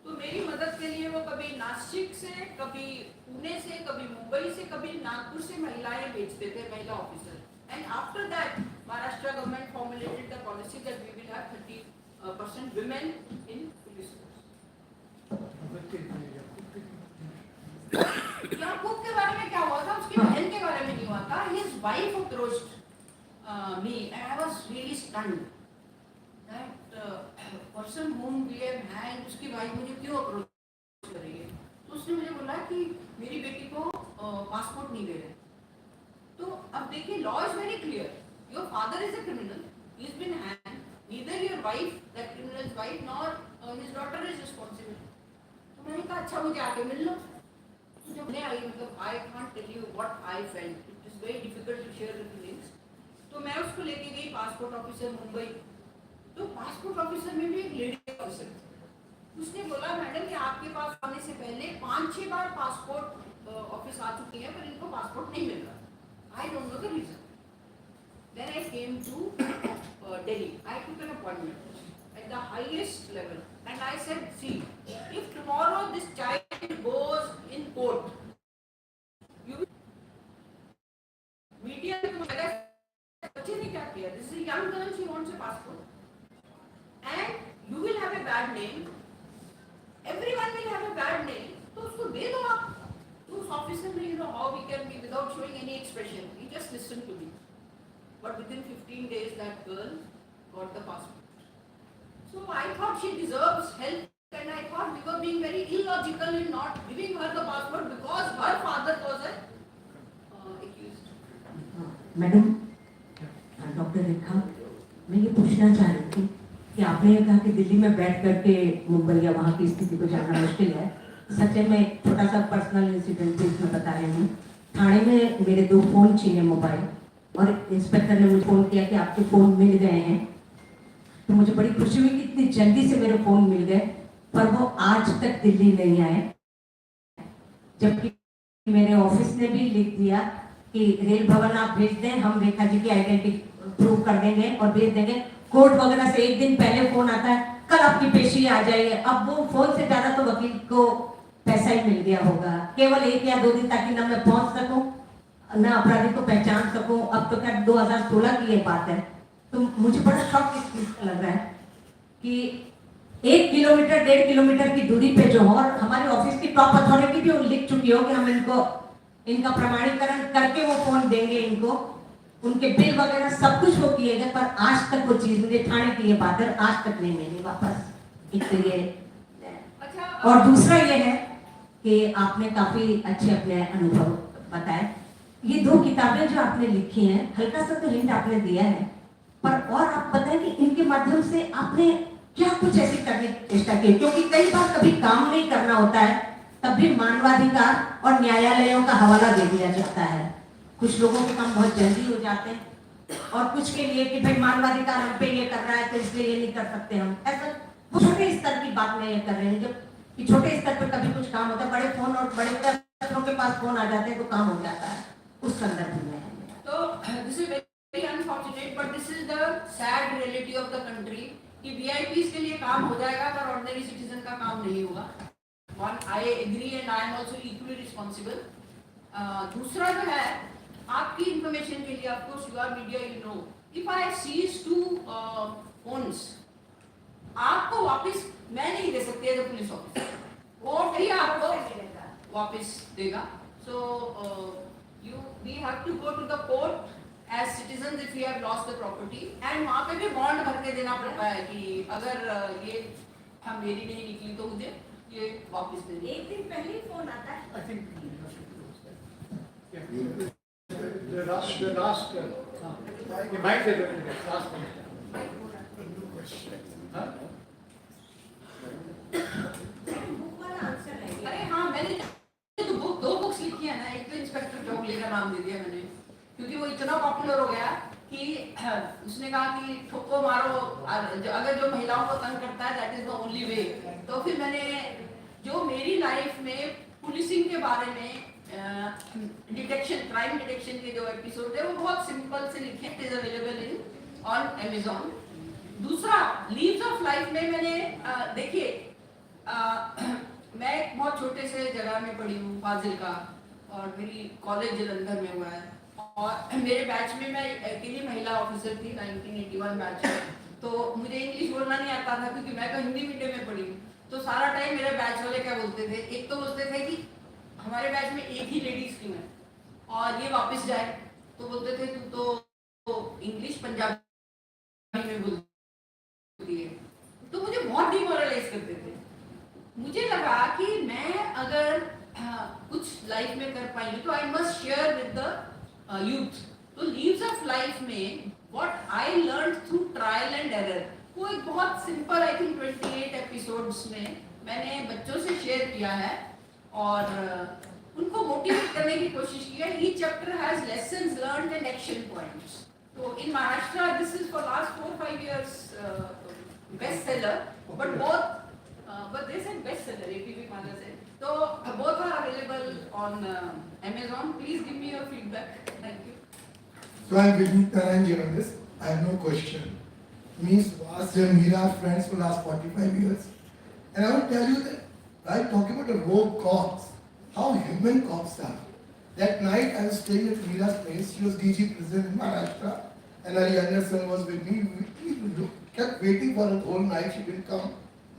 तो मेरी मदद के लिए वो कभी नासिक से, कभी पुणे से, कभी मुंबई से, कभी नागपुर से महिलाएं भेजते थे, महिला officer. And after that Maharashtra government formulated the policy that we will have 30% women in police force. Yakub के बारे में क्या हुआ था, उसकी बहन के बारे में नहीं हुआ था। His wife approached me and I was really stunned. That person whom we have hanged, उसकी वाइफ मुझे क्यों अप्रोच कर रही है? तो उसने मुझे बोला कि मेरी बेटी को पासपोर्ट नहीं दे रहे। तो अब देखिए, law is very clear, your father is a criminal, he is been hanged, neither your wife, that criminal's wife, nor his daughter is responsible. तो मैंने कहा अच्छा मुझे आके मिल लो। जब मैं आई, मतलब I can't tell you what I felt, it is very difficult to share the feelings. तो मैं उसको लेके गई पासपोर्ट ऑफिसर मुंबई। तो पासपोर्ट ऑफिसर में भी एक लेडी ऑफिसर थी। उसने बोला मैडम ये आपके पास आने से पहले 5-6 बार पासपोर्ट ऑफिस आ चुकी है, पर इनको पासपोर्ट नहीं मिल रहा। I don't know the reason. Then I came to Delhi. I took an appointment at the highest level and I said see, if tomorrow this child goes in court, you media में बच्चे ने क्या किया, this is a young girl, she wants a passport, and you will have a bad name, everyone will have a bad name, तो उसको दे दो आप। तो उस ऑफिसर ने, you know how we can be without showing any expression, he just listened to me, but within 15 days that girl got the passport. So I thought she deserves help, and I thought we were being very illogical in not giving her the passport because her father was a accused. Madam, doctor Rekha, मैं ये पूछना चाह रही थी कि आपने कहा कि दिल्ली में बैठ करके मुंबई या वहाँ की स्थिति को जानना मुश्किल है। सच में छोटा सा पर्सनल इंसिडेंट भी इसमें बता रही हूँ। थाने में मेरे 2 फोन छीने मोबाइल, और इंस्पेक्टर ने मुझे फोन किया कि आपके फोन मिल गए हैं। तो मुझे बड़ी खुशी हुई कि इतनी जल्दी से मेरे फोन मिल गए, पर वो आज तक दिल्ली नहीं आए। जबकि मेरे ऑफिस ने भी लिख दिया कि रेल भवन आप भेज दें, हम रेखा जी की आइडेंटिटी प्रूव कर देंगे और भेज देंगे। कोर्ट वगैरह से 1 दिन पहले फोन आता है, कल आपकी पेशी आ जाएगी। अब वो फोन से ज्यादा तो वकील को पैसा ही मिल गया होगा, केवल 1 या 2 दिन, ताकि ना मैं पहुंच सकूं, ना अपराधी को पहचान सकूं। अब तो क्या 2016 की ये बात है। तो मुझे बड़ा शौक इस चीज का लग रहा है कि 1 किलोमीटर 1.5 किलोमीटर की दूरी पे जो हो, और हमारे ऑफिस की टॉप अथॉरिटी भी लिख चुकी हो कि हम इनका प्रमाणीकरण करके वो फोन देंगे इनको, उनके बिल वगैरह सब कुछ वो किए गए, पर आज तक वो चीज, मुझे थाने की ये बात है, आज तक नहीं मिली वापस। एक तो ये, और दूसरा ये है कि आपने काफी अच्छे अपने अनुभव बताए। ये 2 किताबें जो आपने लिखी हैं, हल्का सा तो हिंट आपने दिया है, पर और आप बताएं कि इनके माध्यम से आपने क्या कुछ ऐसी करने की चेष्टा की, क्योंकि कई बार कभी काम नहीं करना होता है, तब भी मानवाधिकार और न्यायालयों का हवाला दे दिया जाता है। कुछ लोगों के काम बहुत जल्दी हो जाते हैं, और कुछ के लिए कि भाई मानवाधिकार हम पे ये कर रहा है तो इसलिए ये नहीं कर सकते हम। ऐसा वो छोटे स्तर की बात नहीं कर रहे हैं, जब कि छोटे स्तर पर कभी कुछ काम होता है, बड़े फोन और बड़े अफसरों के पास फोन आ जाते हैं तो काम हो जाता है। उस संदर्भ में तो this is very unfortunate, but this is the sad reality of the country कि वीआईपीज के लिए काम हो जाएगा पर ऑर्डिनरी सिटीजन का काम नहीं होगा। One, I agree and I am also equally responsible. दूसरा जो है, आपकी इंफॉर्मेशन के लिए, of course you are media, you know, if I seize 2 phones, आपको वापस मैं नहीं दे सकती as a police officer, court ही आपको वापस देगा। So we have to go to the court as citizens if we have lost the property, and वहाँ पे भी bond भर के देना पड़ता है कि अगर ये हम मेरी नहीं निकली तो मुझे ये वापस देनी। एक दिन पहले ही फोन आता है। I think we have to close that. Yeah. The last, you might say the last one. Huh? Book वाला आंसर है। अरे हाँ, मैंने तो दो बुक्स लिखी है ना, एक तो इंस्पेक्टर चौगले का नाम दे दिया मैंने, क्योंकि वो इतना पॉपुलर हो गया कि उसने कहा कि ठोको मारो, अगर जो महिलाओं को तंग करता है that is the only way. तो फिर मैंने जो मेरी लाइफ में पुलिसिंग के बारे में डिटेक्शन, क्राइम डिटेक्शन के जो एपिसोड है वो बहुत सिंपल से लिखे, it is available in on Amazon. दूसरा लीव्स ऑफ लाइफ में मैंने देखिए मैं एक बहुत छोटे से जगह में पढ़ी हूँ, फाजिलका, और मेरी कॉलेज जलंधर में हुआ है, और मेरे बैच में मैं अकेली महिला ऑफिसर थी 1981 बैच में। तो मुझे इंग्लिश बोलना नहीं आता था क्योंकि मैं तो हिंदी मीडियम में पढ़ी हूँ। तो सारा टाइम मेरे बैच वाले क्या बोलते थे, एक तो बोलते थे कि हमारे बैच में एक ही लेडीज क्यों है और ये वापस जाए, तो बोलते थे तू तो इंग्लिश पंजाबी में बोलती है। तो मुझे बहुत डिमोरलाइज करते थे। मुझे लगा कि मैं अगर कुछ लाइफ में कर पाई तो I must share with the youth. तो लीव्स ऑफ लाइफ में what I learn through trial and error, वो एक बहुत सिंपल, आई थिंक 28 एपिसोड्स में मैंने बच्चों से शेयर किया है और उनको मोटिवेट करने की कोशिश की है। Each chapter has lessons learned and action points. तो in Maharashtra this is for last 4-5 years best seller, but they said bestseller, APV Mala said. So both are available on Amazon. Please give me your feedback. Thank you. So I'm vegetarian journalist. I have no question. Me, Suhas and Meeran friends for last 45 years. And I will tell you that I'm talking about the rogue cops, how human cops are. That night I was staying at Meeran's place. She was DG prison in Maharashtra, and her younger son was with me. We kept waiting for her whole night. She didn't come.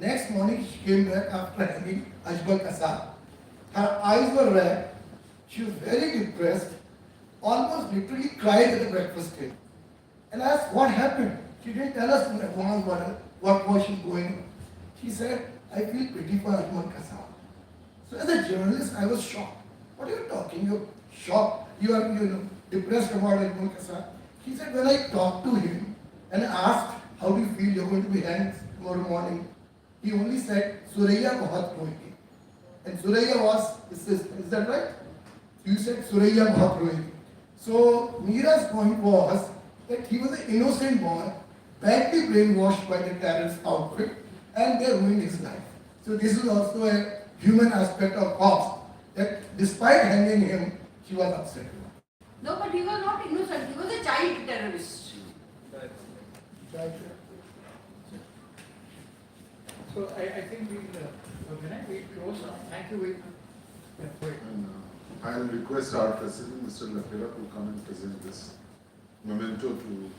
Next morning she came back after having Ajmal Kasab. Her eyes were red. She was very depressed. Almost literally cried at the breakfast table. And I asked what happened. She didn't tell us in advance what was she going. She said, I feel pity for Ajmal Kasab. So as a journalist, I was shocked. What are you talking? You're shocked. You are depressed about Ajmal Kasab. She said, when I talked to him and asked, how do you feel you're going to be hanged tomorrow morning? He only said, Suraiya bahut roegi. And Suraiya was his sister. Is that right? You said Suraiya bahut roegi. So Meera's point was that he was an innocent boy, badly brainwashed by the terrorist outfit, and they ruined his life. So this is also a human aspect of cops, that despite hanging him, she was upset. No, but he was not innocent. He was a child terrorist. So I think we'll close now. Thank you. And I'll request our president, Mr. Lafera, to come and present this memento to